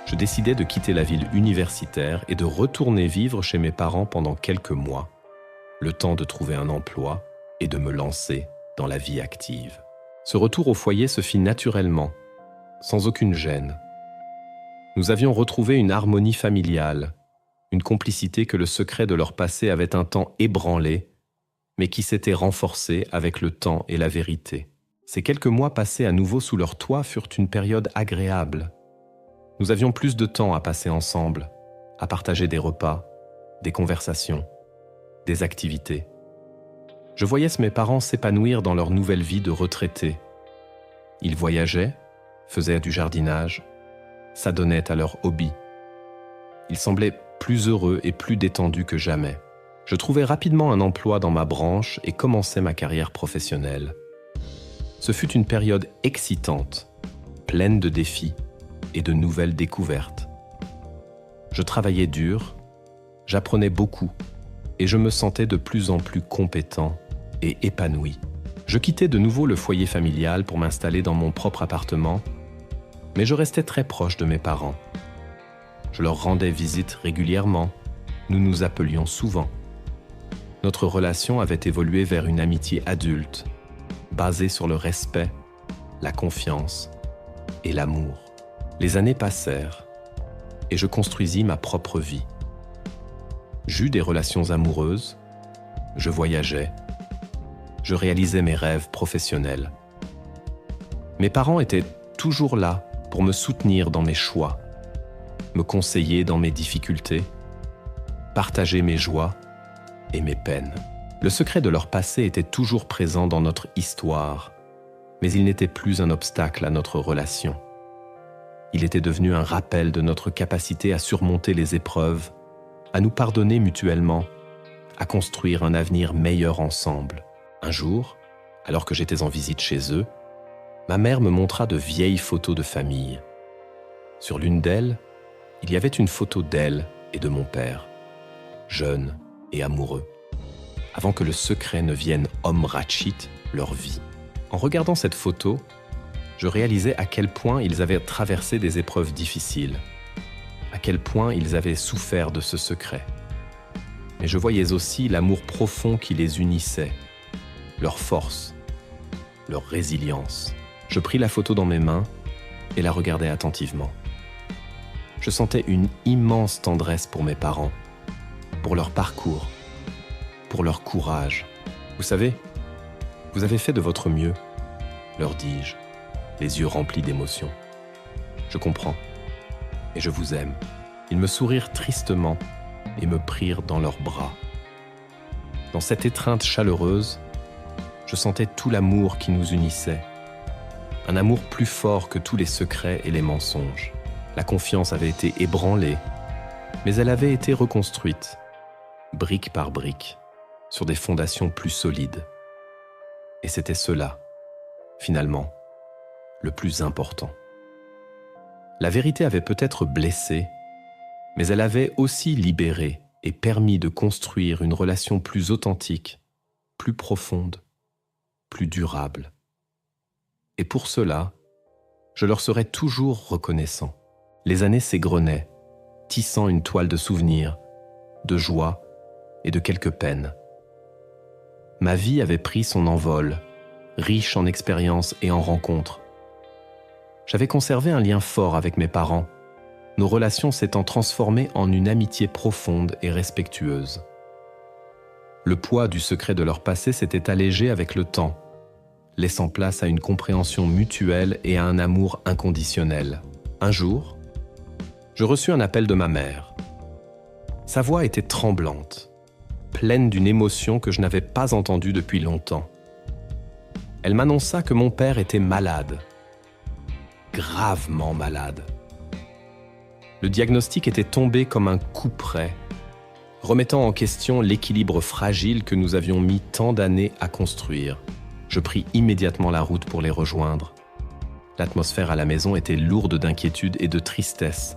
je décidai de quitter la ville universitaire et de retourner vivre chez mes parents pendant quelques mois, le temps de trouver un emploi et de me lancer dans la vie active. Ce retour au foyer se fit naturellement, sans aucune gêne. Nous avions retrouvé une harmonie familiale, une complicité que le secret de leur passé avait un temps ébranlée, mais qui s'était renforcée avec le temps et la vérité. Ces quelques mois passés à nouveau sous leur toit furent une période agréable. Nous avions plus de temps à passer ensemble, à partager des repas, des conversations, des activités. Je voyais mes parents s'épanouir dans leur nouvelle vie de retraités. Ils voyageaient, faisaient du jardinage, s'adonnaient à leurs hobbies. Ils semblaient plus heureux et plus détendus que jamais. Je trouvai rapidement un emploi dans ma branche et commençai ma carrière professionnelle. Ce fut une période excitante, pleine de défis et de nouvelles découvertes. Je travaillais dur, j'apprenais beaucoup et je me sentais de plus en plus compétent et épanoui. Je quittais de nouveau le foyer familial pour m'installer dans mon propre appartement, mais je restais très proche de mes parents. Je leur rendais visite régulièrement, nous nous appelions souvent. Notre relation avait évolué vers une amitié adulte, basée sur le respect, la confiance et l'amour. Les années passèrent et je construisis ma propre vie. J'eus des relations amoureuses, je voyageais, je réalisais mes rêves professionnels. Mes parents étaient toujours là pour me soutenir dans mes choix, me conseiller dans mes difficultés, partager mes joies et mes peines. Le secret de leur passé était toujours présent dans notre histoire, mais il n'était plus un obstacle à notre relation. Il était devenu un rappel de notre capacité à surmonter les épreuves, à nous pardonner mutuellement, à construire un avenir meilleur ensemble. Un jour, alors que j'étais en visite chez eux, ma mère me montra de vieilles photos de famille. Sur l'une d'elles, il y avait une photo d'elle et de mon père, jeunes et amoureux, avant que le secret ne vienne omrachit leur vie. En regardant cette photo, je réalisais à quel point ils avaient traversé des épreuves difficiles, à quel point ils avaient souffert de ce secret. Mais je voyais aussi l'amour profond qui les unissait, leur force, leur résilience. Je pris la photo dans mes mains et la regardai attentivement. Je sentais une immense tendresse pour mes parents, pour leur parcours, pour leur courage. Vous savez, vous avez fait de votre mieux, leur dis-je, les yeux remplis d'émotion. Je comprends et je vous aime. Ils me sourirent tristement et me prirent dans leurs bras. Dans cette étreinte chaleureuse, je sentais tout l'amour qui nous unissait. Un amour plus fort que tous les secrets et les mensonges. La confiance avait été ébranlée, mais elle avait été reconstruite, brique par brique, sur des fondations plus solides. Et c'était cela, finalement, le plus important. La vérité avait peut-être blessé, mais elle avait aussi libéré et permis de construire une relation plus authentique, plus profonde, plus durable. Et pour cela, je leur serai toujours reconnaissant. Les années s'égrenaient, tissant une toile de souvenirs, de joie et de quelques peines. Ma vie avait pris son envol, riche en expériences et en rencontres. J'avais conservé un lien fort avec mes parents, nos relations s'étant transformées en une amitié profonde et respectueuse. Le poids du secret de leur passé s'était allégé avec le temps, laissant place à une compréhension mutuelle et à un amour inconditionnel. Un jour, je reçus un appel de ma mère. Sa voix était tremblante, pleine d'une émotion que je n'avais pas entendue depuis longtemps. Elle m'annonça que mon père était malade, gravement malade. Le diagnostic était tombé comme un coup près, remettant en question l'équilibre fragile que nous avions mis tant d'années à construire. Je pris immédiatement la route pour les rejoindre. L'atmosphère à la maison était lourde d'inquiétude et de tristesse.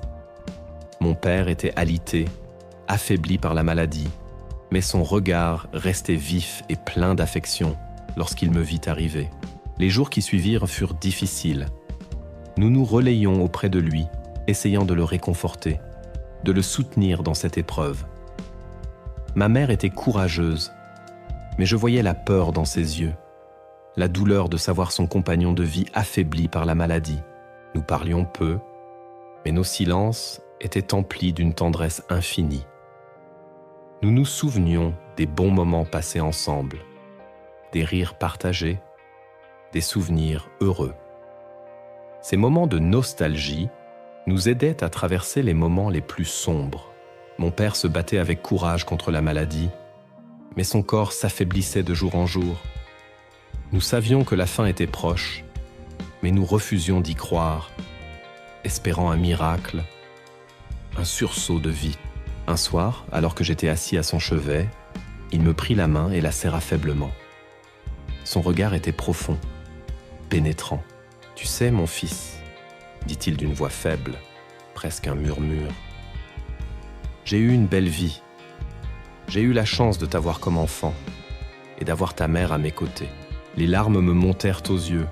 Mon père était alité, affaibli par la maladie, mais son regard restait vif et plein d'affection lorsqu'il me vit arriver. Les jours qui suivirent furent difficiles. Nous nous relayions auprès de lui, essayant de le réconforter, de le soutenir dans cette épreuve. Ma mère était courageuse, mais je voyais la peur dans ses yeux, la douleur de savoir son compagnon de vie affaibli par la maladie. Nous parlions peu, mais nos silences étaient emplis d'une tendresse infinie. Nous nous souvenions des bons moments passés ensemble, des rires partagés, des souvenirs heureux. Ces moments de nostalgie nous aidaient à traverser les moments les plus sombres. Mon père se battait avec courage contre la maladie, mais son corps s'affaiblissait de jour en jour. Nous savions que la fin était proche, mais nous refusions d'y croire, espérant un miracle, un sursaut de vie. Un soir, alors que j'étais assis à son chevet, il me prit la main et la serra faiblement. Son regard était profond, pénétrant. « Tu sais, mon fils, » dit-il d'une voix faible, presque un murmure, « j'ai eu une belle vie. J'ai eu la chance de t'avoir comme enfant et d'avoir ta mère à mes côtés. Les larmes me montèrent aux yeux.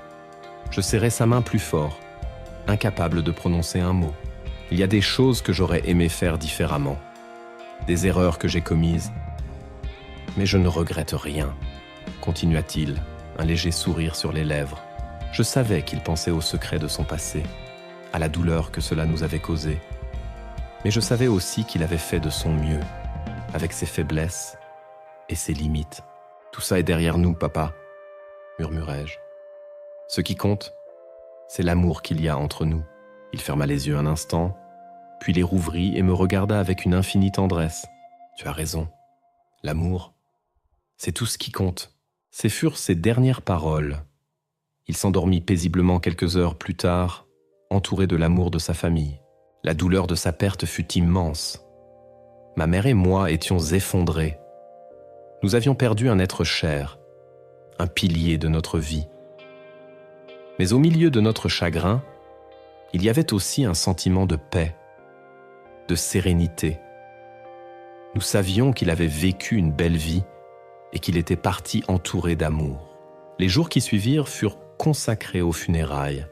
Je serrai sa main plus fort, incapable de prononcer un mot. Il y a des choses que j'aurais aimé faire différemment, des erreurs que j'ai commises. Mais je ne regrette rien, continua-t-il, un léger sourire sur les lèvres. Je savais qu'il pensait au secret de son passé, à la douleur que cela nous avait causée. Mais je savais aussi qu'il avait fait de son mieux, avec ses faiblesses et ses limites. Tout ça est derrière nous, papa, murmurai-je. Ce qui compte, c'est l'amour qu'il y a entre nous. Il ferma les yeux un instant, puis les rouvrit et me regarda avec une infinie tendresse. Tu as raison, l'amour, c'est tout ce qui compte. Ces furent ses dernières paroles. Il s'endormit paisiblement quelques heures plus tard, entouré de l'amour de sa famille. La douleur de sa perte fut immense. Ma mère et moi étions effondrés. Nous avions perdu un être cher, un pilier de notre vie. Mais au milieu de notre chagrin, il y avait aussi un sentiment de paix, de sérénité. Nous savions qu'il avait vécu une belle vie et qu'il était parti entouré d'amour. Les jours qui suivirent furent consacrés aux funérailles.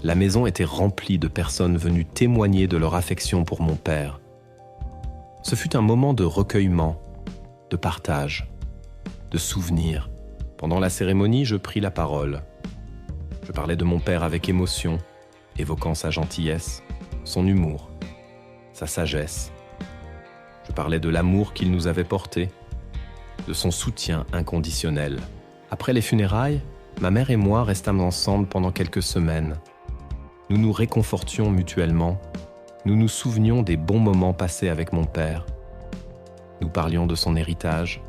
La maison était remplie de personnes venues témoigner de leur affection pour mon père. Ce fut un moment de recueillement, de partage, de souvenirs. Pendant la cérémonie, je pris la parole. Je parlais de mon père avec émotion, évoquant sa gentillesse, son humour, sa sagesse. Je parlais de l'amour qu'il nous avait porté, de son soutien inconditionnel. Après les funérailles, ma mère et moi restâmes ensemble pendant quelques semaines. Nous nous réconfortions mutuellement, nous nous souvenions des bons moments passés avec mon père. Nous parlions de son héritage,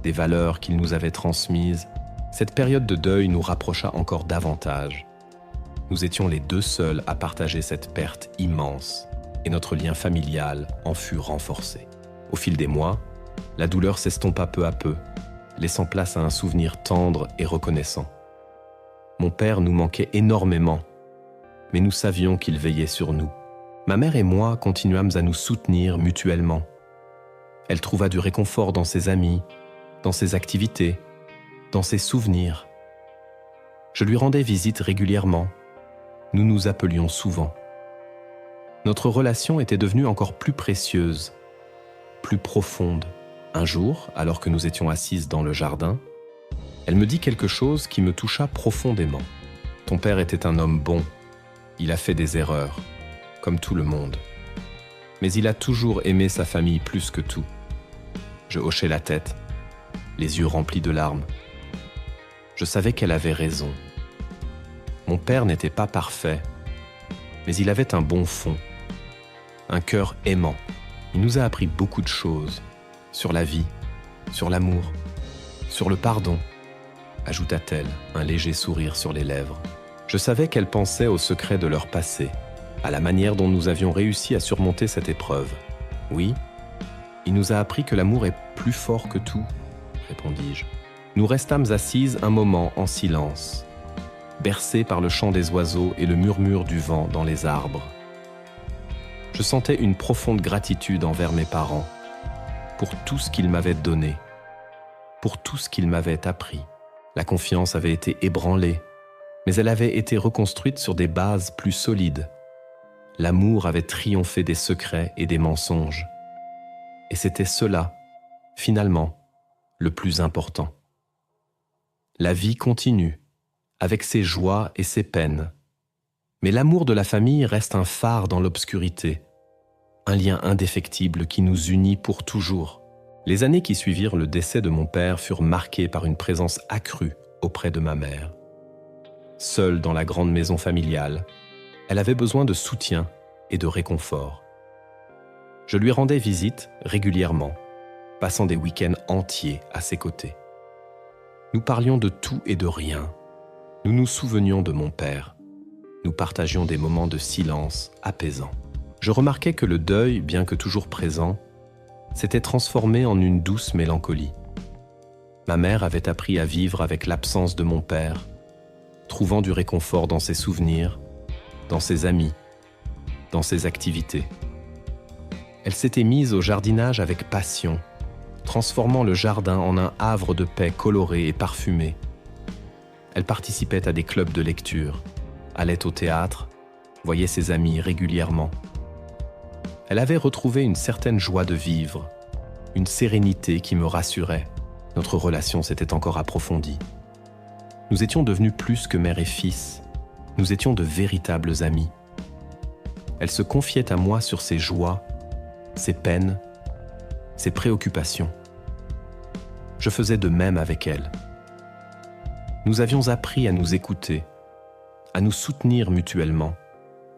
des valeurs qu'il nous avait transmises. Cette période de deuil nous rapprocha encore davantage. Nous étions les deux seuls à partager cette perte immense, et notre lien familial en fut renforcé. Au fil des mois, la douleur s'estompa peu à peu, laissant place à un souvenir tendre et reconnaissant. Mon père nous manquait énormément, mais nous savions qu'il veillait sur nous. Ma mère et moi continuâmes à nous soutenir mutuellement. Elle trouva du réconfort dans ses amis, dans ses activités, dans ses souvenirs. Je lui rendais visite régulièrement. Nous nous appelions souvent. Notre relation était devenue encore plus précieuse, plus profonde. Un jour, alors que nous étions assises dans le jardin, elle me dit quelque chose qui me toucha profondément. Ton père était un homme bon. Il a fait des erreurs, comme tout le monde. Mais il a toujours aimé sa famille plus que tout. Je hochai la tête, les yeux remplis de larmes. Je savais qu'elle avait raison. Mon père n'était pas parfait, mais il avait un bon fond, un cœur aimant. Il nous a appris beaucoup de choses, sur la vie, sur l'amour, sur le pardon, ajouta-t-elle, un léger sourire sur les lèvres. Je savais qu'elle pensait au secret de leur passé, à la manière dont nous avions réussi à surmonter cette épreuve. Oui, il nous a appris que l'amour est plus fort que tout, répondis-je. Nous restâmes assises un moment en silence, bercés par le chant des oiseaux et le murmure du vent dans les arbres. Je sentais une profonde gratitude envers mes parents, pour tout ce qu'ils m'avaient donné, pour tout ce qu'ils m'avaient appris. La confiance avait été ébranlée, mais elle avait été reconstruite sur des bases plus solides. L'amour avait triomphé des secrets et des mensonges. Et c'était cela, finalement, le plus important. La vie continue, avec ses joies et ses peines. Mais l'amour de la famille reste un phare dans l'obscurité, un lien indéfectible qui nous unit pour toujours. Les années qui suivirent le décès de mon père furent marquées par une présence accrue auprès de ma mère. Seule dans la grande maison familiale, elle avait besoin de soutien et de réconfort. Je lui rendais visite régulièrement, passant des week-ends entiers à ses côtés. Nous parlions de tout et de rien. Nous nous souvenions de mon père. Nous partagions des moments de silence apaisants. Je remarquais que le deuil, bien que toujours présent, s'était transformé en une douce mélancolie. Ma mère avait appris à vivre avec l'absence de mon père, trouvant du réconfort dans ses souvenirs, dans ses amis, dans ses activités. Elle s'était mise au jardinage avec passion, transformant le jardin en un havre de paix coloré et parfumé, Elle participait à des clubs de lecture, allait au théâtre, voyait ses amis régulièrement. Elle avait retrouvé une certaine joie de vivre, une sérénité qui me rassurait. Notre relation s'était encore approfondie. Nous étions devenus plus que mère et fils. Nous étions de véritables amis. Elle se confiait à moi sur ses joies, ses peines, ses préoccupations. Je faisais de même avec elle. Nous avions appris à nous écouter, à nous soutenir mutuellement,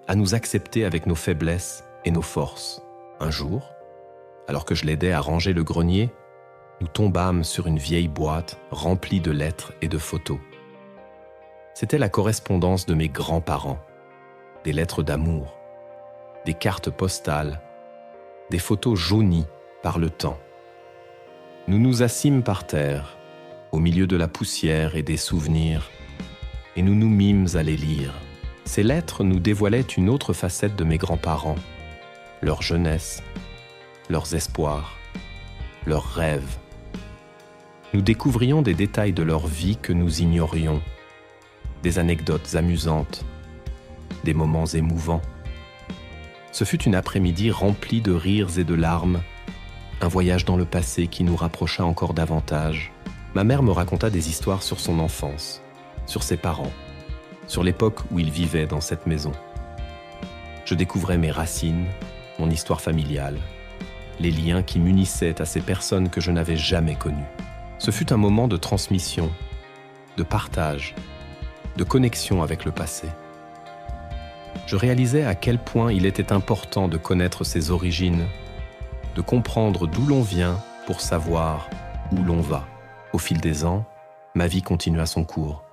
à nous accepter avec nos faiblesses et nos forces. Un jour, alors que je l'aidais à ranger le grenier, nous tombâmes sur une vieille boîte remplie de lettres et de photos. C'était la correspondance de mes grands-parents, des lettres d'amour, des cartes postales, des photos jaunies par le temps. Nous nous assîmes par terre, au milieu de la poussière et des souvenirs, et nous nous mîmes à les lire. Ces lettres nous dévoilaient une autre facette de mes grands-parents, leur jeunesse, leurs espoirs, leurs rêves. Nous découvrions des détails de leur vie que nous ignorions, des anecdotes amusantes, des moments émouvants. Ce fut une après-midi remplie de rires et de larmes, un voyage dans le passé qui nous rapprocha encore davantage. Ma mère me raconta des histoires sur son enfance, sur ses parents, sur l'époque où ils vivaient dans cette maison. Je découvrais mes racines, mon histoire familiale, les liens qui m'unissaient à ces personnes que je n'avais jamais connues. Ce fut un moment de transmission, de partage, de connexion avec le passé. Je réalisais à quel point il était important de connaître ses origines, de comprendre d'où l'on vient pour savoir où l'on va. Au fil des ans, ma vie continua son cours.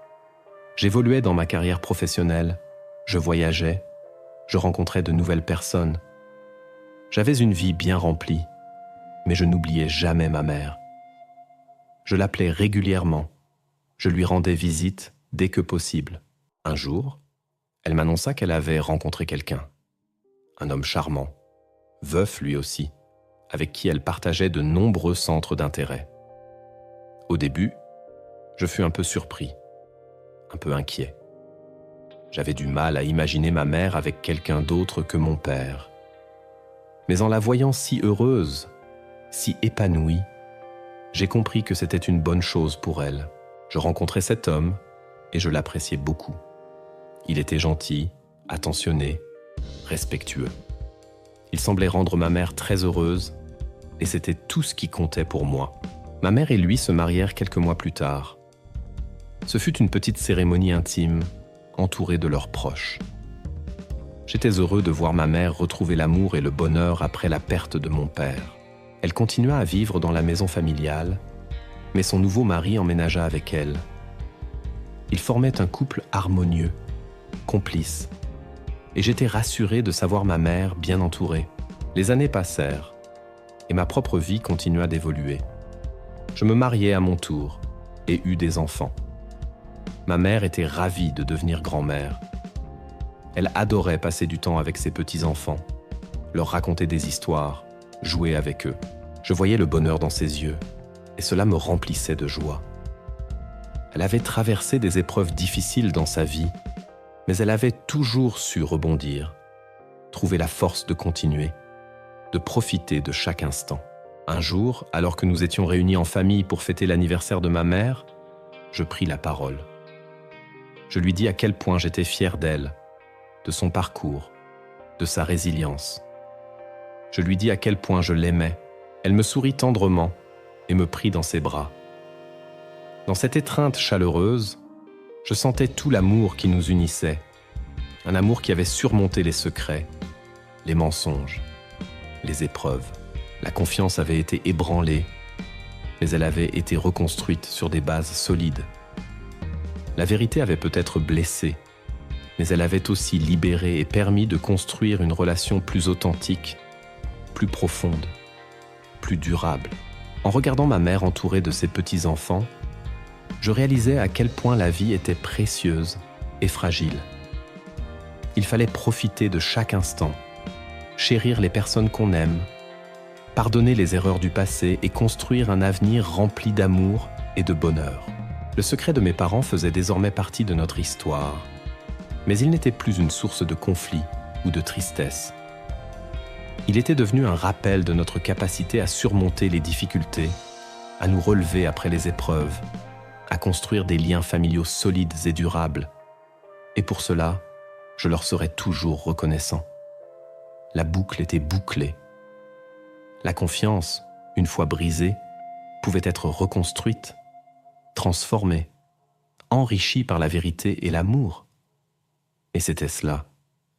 J'évoluais dans ma carrière professionnelle, je voyageais, je rencontrais de nouvelles personnes. J'avais une vie bien remplie, mais je n'oubliais jamais ma mère. Je l'appelais régulièrement, je lui rendais visite dès que possible. Un jour, elle m'annonça qu'elle avait rencontré quelqu'un, un homme charmant, veuf lui aussi, avec qui elle partageait de nombreux centres d'intérêt. Au début, je fus un peu surpris, un peu inquiet. J'avais du mal à imaginer ma mère avec quelqu'un d'autre que mon père. Mais en la voyant si heureuse, si épanouie, j'ai compris que c'était une bonne chose pour elle. Je rencontrais cet homme et je l'appréciais beaucoup. Il était gentil, attentionné, respectueux. Il semblait rendre ma mère très heureuse et c'était tout ce qui comptait pour moi. Ma mère et lui se marièrent quelques mois plus tard. Ce fut une petite cérémonie intime, entourée de leurs proches. J'étais heureux de voir ma mère retrouver l'amour et le bonheur après la perte de mon père. Elle continua à vivre dans la maison familiale, mais son nouveau mari emménagea avec elle. Ils formaient un couple harmonieux, complice, et j'étais rassuré de savoir ma mère bien entourée. Les années passèrent, et ma propre vie continua d'évoluer. Je me mariai à mon tour et eus des enfants. Ma mère était ravie de devenir grand-mère. Elle adorait passer du temps avec ses petits-enfants, leur raconter des histoires, jouer avec eux. Je voyais le bonheur dans ses yeux, et cela me remplissait de joie. Elle avait traversé des épreuves difficiles dans sa vie, mais elle avait toujours su rebondir, trouver la force de continuer, de profiter de chaque instant. Un jour, alors que nous étions réunis en famille pour fêter l'anniversaire de ma mère, je pris la parole. Je lui dis à quel point j'étais fier d'elle, de son parcours, de sa résilience. Je lui dis à quel point je l'aimais. Elle me sourit tendrement et me prit dans ses bras. Dans cette étreinte chaleureuse, je sentais tout l'amour qui nous unissait, un amour qui avait surmonté les secrets, les mensonges, les épreuves. La confiance avait été ébranlée, mais elle avait été reconstruite sur des bases solides. La vérité avait peut-être blessé, mais elle avait aussi libéré et permis de construire une relation plus authentique, plus profonde, plus durable. En regardant ma mère entourée de ses petits-enfants, je réalisais à quel point la vie était précieuse et fragile. Il fallait profiter de chaque instant, chérir les personnes qu'on aime, pardonner les erreurs du passé et construire un avenir rempli d'amour et de bonheur. Le secret de mes parents faisait désormais partie de notre histoire, mais il n'était plus une source de conflit ou de tristesse. Il était devenu un rappel de notre capacité à surmonter les difficultés, à nous relever après les épreuves, à construire des liens familiaux solides et durables. Et pour cela, je leur serai toujours reconnaissant. La boucle était bouclée. La confiance, une fois brisée, pouvait être reconstruite, transformée, enrichie par la vérité et l'amour. Et c'était cela,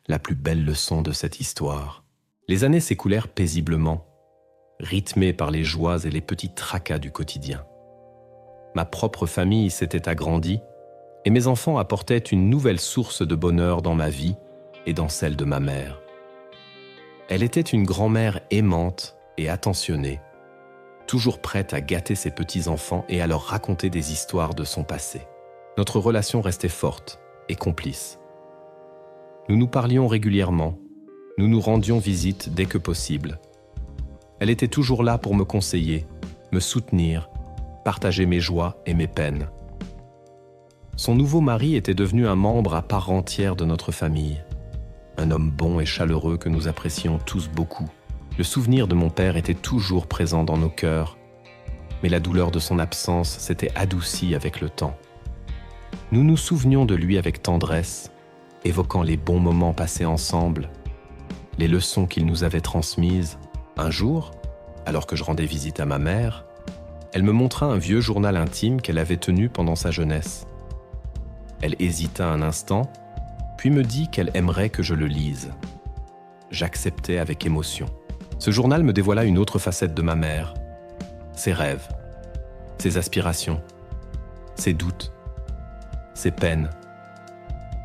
la plus belle leçon de cette histoire. Les années s'écoulèrent paisiblement, rythmées par les joies et les petits tracas du quotidien. Ma propre famille s'était agrandie et mes enfants apportaient une nouvelle source de bonheur dans ma vie et dans celle de ma mère. Elle était une grand-mère aimante et attentionnée, toujours prête à gâter ses petits-enfants et à leur raconter des histoires de son passé. Notre relation restait forte et complice. Nous nous parlions régulièrement, nous nous rendions visite dès que possible. Elle était toujours là pour me conseiller, me soutenir, partager mes joies et mes peines. Son nouveau mari était devenu un membre à part entière de notre famille. Un homme bon et chaleureux que nous apprécions tous beaucoup. Le souvenir de mon père était toujours présent dans nos cœurs, mais la douleur de son absence s'était adoucie avec le temps. Nous nous souvenions de lui avec tendresse, évoquant les bons moments passés ensemble, les leçons qu'il nous avait transmises. Un jour, alors que je rendais visite à ma mère, elle me montra un vieux journal intime qu'elle avait tenu pendant sa jeunesse. Elle hésita un instant, puis me dit qu'elle aimerait que je le lise. J'acceptai avec émotion. Ce journal me dévoila une autre facette de ma mère, ses rêves, ses aspirations, ses doutes, ses peines.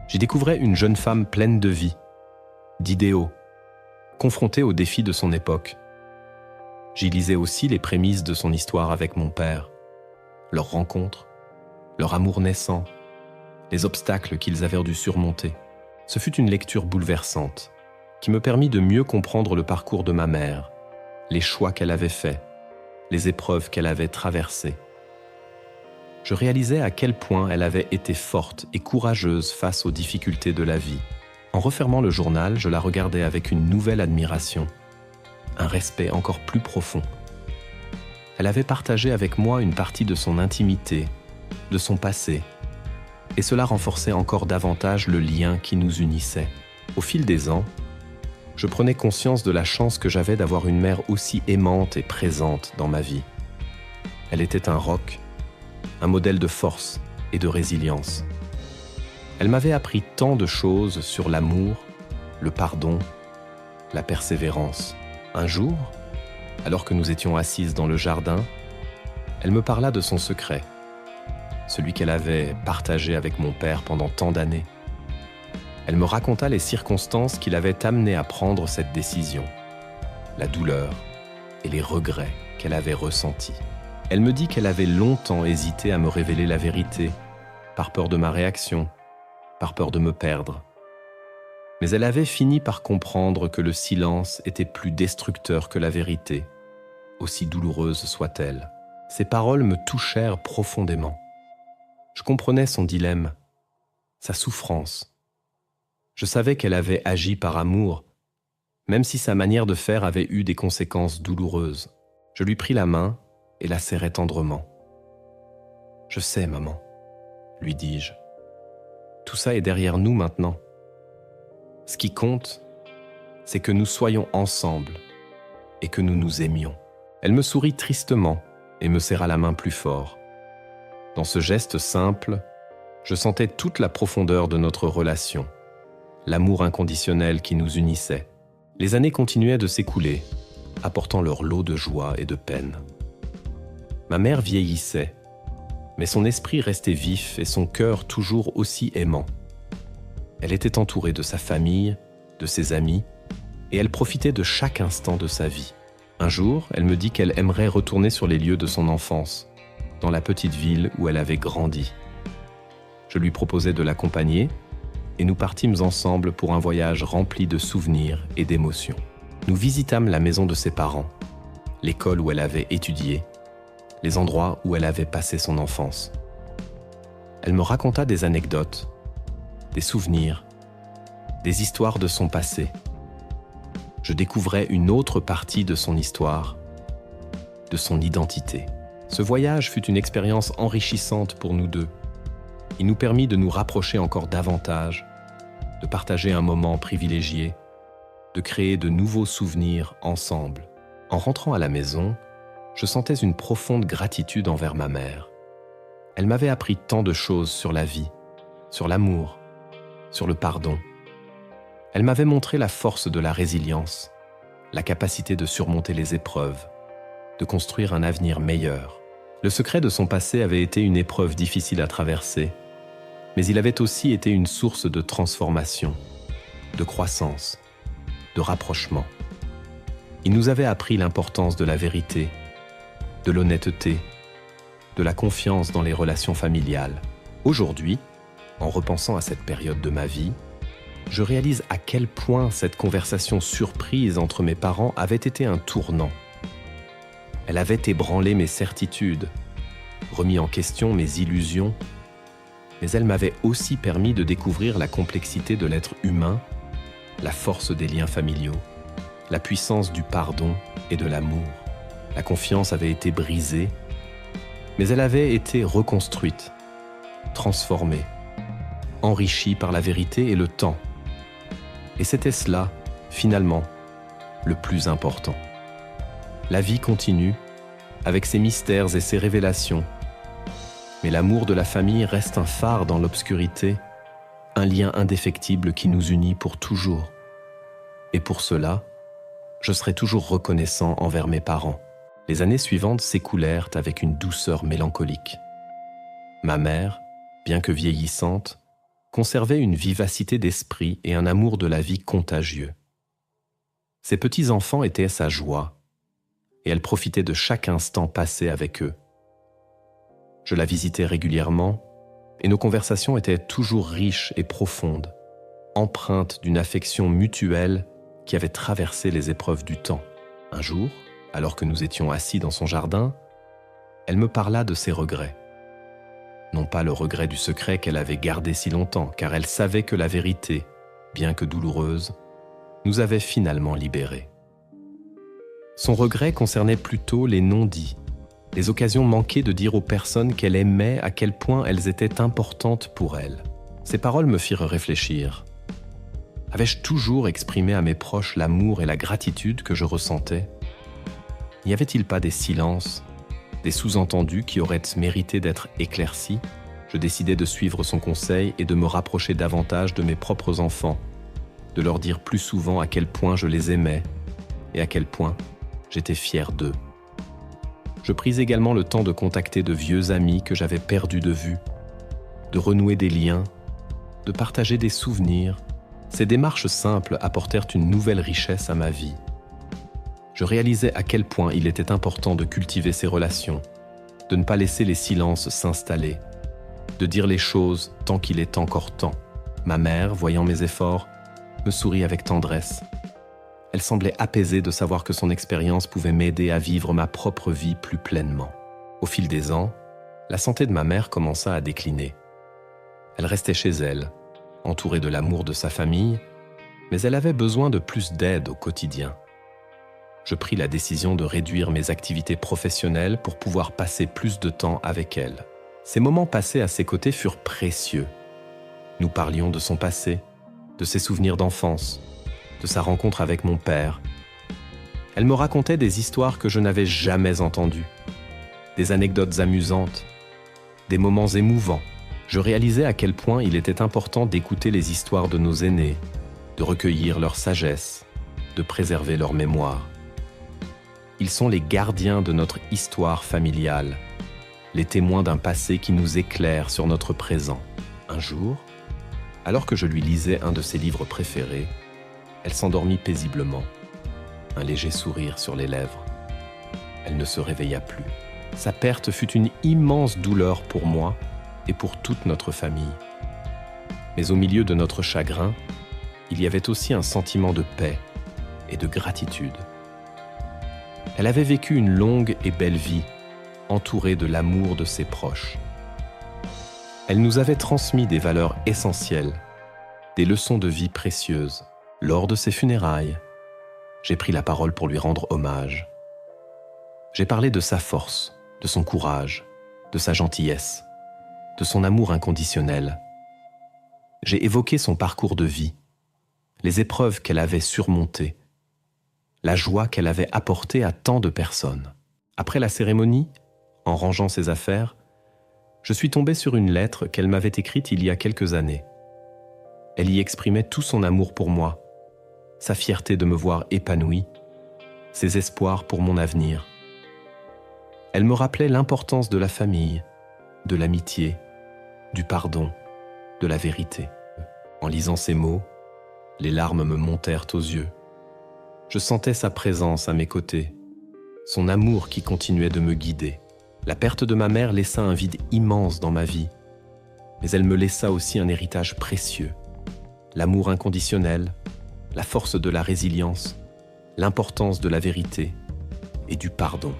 J'y découvrais une jeune femme pleine de vie, d'idéaux, confrontée aux défis de son époque. J'y lisais aussi les prémices de son histoire avec mon père, leur rencontre, leur amour naissant, les obstacles qu'ils avaient dû surmonter. Ce fut une lecture bouleversante, qui me permit de mieux comprendre le parcours de ma mère, les choix qu'elle avait faits, les épreuves qu'elle avait traversées. Je réalisais à quel point elle avait été forte et courageuse face aux difficultés de la vie. En refermant le journal, je la regardais avec une nouvelle admiration, un respect encore plus profond. Elle avait partagé avec moi une partie de son intimité, de son passé, et cela renforçait encore davantage le lien qui nous unissait. Au fil des ans, je prenais conscience de la chance que j'avais d'avoir une mère aussi aimante et présente dans ma vie. Elle était un roc, un modèle de force et de résilience. Elle m'avait appris tant de choses sur l'amour, le pardon, la persévérance. Un jour, alors que nous étions assises dans le jardin, elle me parla de son secret, celui qu'elle avait partagé avec mon père pendant tant d'années. Elle me raconta les circonstances qui l'avaient amenée à prendre cette décision, la douleur et les regrets qu'elle avait ressentis. Elle me dit qu'elle avait longtemps hésité à me révéler la vérité, par peur de ma réaction, par peur de me perdre. Mais elle avait fini par comprendre que le silence était plus destructeur que la vérité, aussi douloureuse soit-elle. Ces paroles me touchèrent profondément. Je comprenais son dilemme, sa souffrance. Je savais qu'elle avait agi par amour, même si sa manière de faire avait eu des conséquences douloureuses. Je lui pris la main et la serrai tendrement. « Je sais, maman, » lui dis-je. « Tout ça est derrière nous maintenant. Ce qui compte, c'est que nous soyons ensemble et que nous nous aimions. » Elle me sourit tristement et me serra la main plus fort. Dans ce geste simple, je sentais toute la profondeur de notre relation, l'amour inconditionnel qui nous unissait. Les années continuaient de s'écouler, apportant leur lot de joie et de peine. Ma mère vieillissait, mais son esprit restait vif et son cœur toujours aussi aimant. Elle était entourée de sa famille, de ses amis, et elle profitait de chaque instant de sa vie. Un jour, elle me dit qu'elle aimerait retourner sur les lieux de son enfance, dans la petite ville où elle avait grandi. Je lui proposai de l'accompagner, et nous partîmes ensemble pour un voyage rempli de souvenirs et d'émotions. Nous visitâmes la maison de ses parents, l'école où elle avait étudié, les endroits où elle avait passé son enfance. elle me raconta des anecdotes, des souvenirs, des histoires de son passé. Je découvrais une autre partie de son histoire, de son identité. Ce voyage fut une expérience enrichissante pour nous deux. Il nous permit de nous rapprocher encore davantage, de partager un moment privilégié, de créer de nouveaux souvenirs ensemble. En rentrant à la maison, je sentais une profonde gratitude envers ma mère. Elle m'avait appris tant de choses sur la vie, sur l'amour, sur le pardon. Elle m'avait montré la force de la résilience, la capacité de surmonter les épreuves, de construire un avenir meilleur. Le secret de son passé avait été une épreuve difficile à traverser, mais il avait aussi été une source de transformation, de croissance, de rapprochement. Il nous avait appris l'importance de la vérité, de l'honnêteté, de la confiance dans les relations familiales. Aujourd'hui, en repensant à cette période de ma vie, je réalise à quel point cette conversation surprise entre mes parents avait été un tournant. Elle avait ébranlé mes certitudes, remis en question mes illusions, mais elle m'avait aussi permis de découvrir la complexité de l'être humain, la force des liens familiaux, la puissance du pardon et de l'amour. La confiance avait été brisée, mais elle avait été reconstruite, transformée, enrichie par la vérité et le temps. Et c'était cela, finalement, le plus important. La vie continue, avec ses mystères et ses révélations. Mais l'amour de la famille reste un phare dans l'obscurité, un lien indéfectible qui nous unit pour toujours. Et pour cela, je serai toujours reconnaissant envers mes parents. Les années suivantes s'écoulèrent avec une douceur mélancolique. Ma mère, bien que vieillissante, conservait une vivacité d'esprit et un amour de la vie contagieux. Ses petits-enfants étaient sa joie, et elle profitait de chaque instant passé avec eux. Je la visitais régulièrement, et nos conversations étaient toujours riches et profondes, empreintes d'une affection mutuelle qui avait traversé les épreuves du temps. Un jour, alors que nous étions assis dans son jardin, elle me parla de ses regrets. Non pas le regret du secret qu'elle avait gardé si longtemps, car elle savait que la vérité, bien que douloureuse, nous avait finalement libérés. Son regret concernait plutôt les non-dits, les occasions manquées de dire aux personnes qu'elle aimait à quel point elles étaient importantes pour elle. Ces paroles me firent réfléchir. Avais-je toujours exprimé à mes proches l'amour et la gratitude que je ressentais ? N'y avait-il pas des silences, des sous-entendus qui auraient mérité d'être éclaircis ? Je décidai de suivre son conseil et de me rapprocher davantage de mes propres enfants, de leur dire plus souvent à quel point je les aimais et à quel point j'étais fier d'eux. Je pris également le temps de contacter de vieux amis que j'avais perdus de vue, de renouer des liens, de partager des souvenirs. Ces démarches simples apportèrent une nouvelle richesse à ma vie. Je réalisais à quel point il était important de cultiver ces relations, de ne pas laisser les silences s'installer, de dire les choses tant qu'il est encore temps. Ma mère, voyant mes efforts, me sourit avec tendresse. Elle semblait apaisée de savoir que son expérience pouvait m'aider à vivre ma propre vie plus pleinement. Au fil des ans, la santé de ma mère commença à décliner. Elle restait chez elle, entourée de l'amour de sa famille, mais elle avait besoin de plus d'aide au quotidien. Je pris la décision de réduire mes activités professionnelles pour pouvoir passer plus de temps avec elle. Ces moments passés à ses côtés furent précieux. Nous parlions de son passé, de ses souvenirs d'enfance, de sa rencontre avec mon père. Elle me racontait des histoires que je n'avais jamais entendues, des anecdotes amusantes, des moments émouvants. Je réalisais à quel point il était important d'écouter les histoires de nos aînés, de recueillir leur sagesse, de préserver leur mémoire. Ils sont les gardiens de notre histoire familiale, les témoins d'un passé qui nous éclaire sur notre présent. Un jour, alors que je lui lisais un de ses livres préférés, elle s'endormit paisiblement, un léger sourire sur les lèvres. Elle ne se réveilla plus. Sa perte fut une immense douleur pour moi et pour toute notre famille. Mais au milieu de notre chagrin, il y avait aussi un sentiment de paix et de gratitude. Elle avait vécu une longue et belle vie, entourée de l'amour de ses proches. Elle nous avait transmis des valeurs essentielles, des leçons de vie précieuses. Lors de ses funérailles, j'ai pris la parole pour lui rendre hommage. J'ai parlé de sa force, de son courage, de sa gentillesse, de son amour inconditionnel. J'ai évoqué son parcours de vie, les épreuves qu'elle avait surmontées, la joie qu'elle avait apportée à tant de personnes. Après la cérémonie, en rangeant ses affaires, je suis tombé sur une lettre qu'elle m'avait écrite il y a quelques années. Elle y exprimait tout son amour pour moi, sa fierté de me voir épanoui, ses espoirs pour mon avenir. Elle me rappelait l'importance de la famille, de l'amitié, du pardon, de la vérité. En lisant ces mots, les larmes me montèrent aux yeux. Je sentais sa présence à mes côtés, son amour qui continuait de me guider. La perte de ma mère laissa un vide immense dans ma vie, mais elle me laissa aussi un héritage précieux. L'amour inconditionnel, la force de la résilience, l'importance de la vérité et du pardon.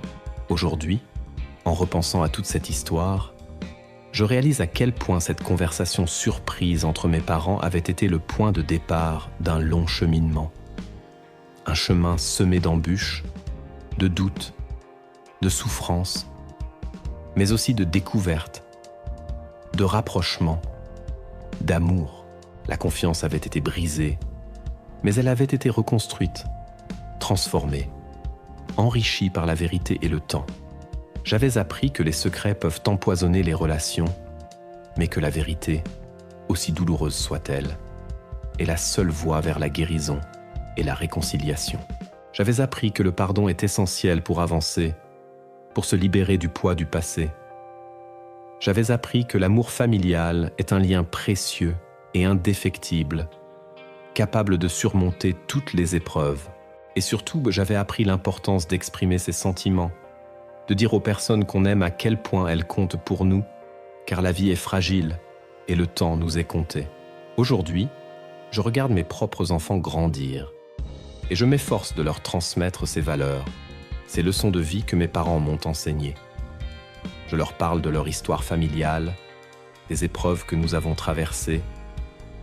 Aujourd'hui, en repensant à toute cette histoire, je réalise à quel point cette conversation surprise entre mes parents avait été le point de départ d'un long cheminement. Un chemin semé d'embûches, de doutes, de souffrances, mais aussi de découvertes, de rapprochements, d'amour. La confiance avait été brisée, mais elle avait été reconstruite, transformée, enrichie par la vérité et le temps. J'avais appris que les secrets peuvent empoisonner les relations, mais que la vérité, aussi douloureuse soit-elle, est la seule voie vers la guérison et la réconciliation. J'avais appris que le pardon est essentiel pour avancer, pour se libérer du poids du passé. J'avais appris que l'amour familial est un lien précieux et indéfectible, capable de surmonter toutes les épreuves. Et surtout, j'avais appris l'importance d'exprimer ses sentiments, de dire aux personnes qu'on aime à quel point elles comptent pour nous, car la vie est fragile et le temps nous est compté. Aujourd'hui, je regarde mes propres enfants grandir et je m'efforce de leur transmettre ces valeurs, ces leçons de vie que mes parents m'ont enseignées. Je leur parle de leur histoire familiale, des épreuves que nous avons traversées,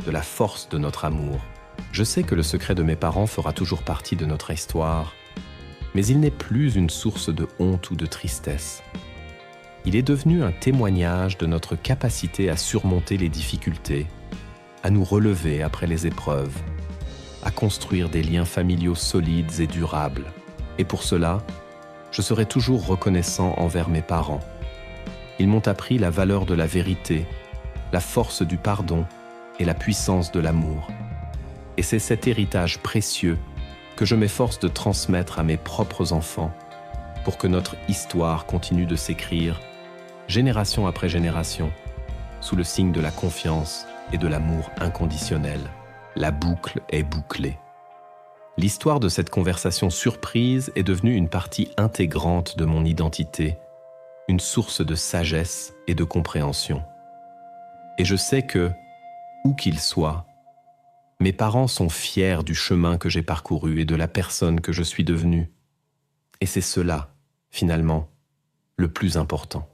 de la force de notre amour. Je sais que le secret de mes parents fera toujours partie de notre histoire, mais il n'est plus une source de honte ou de tristesse. Il est devenu un témoignage de notre capacité à surmonter les difficultés, à nous relever après les épreuves, à construire des liens familiaux solides et durables. Et pour cela, je serai toujours reconnaissant envers mes parents. Ils m'ont appris la valeur de la vérité, la force du pardon et la puissance de l'amour. Et c'est cet héritage précieux que je m'efforce de transmettre à mes propres enfants pour que notre histoire continue de s'écrire, génération après génération, sous le signe de la confiance et de l'amour inconditionnel. La boucle est bouclée. L'histoire de cette conversation surprise est devenue une partie intégrante de mon identité, une source de sagesse et de compréhension. Et je sais que, où qu'ils soient, mes parents sont fiers du chemin que j'ai parcouru et de la personne que je suis devenue. Et c'est cela, finalement, le plus important.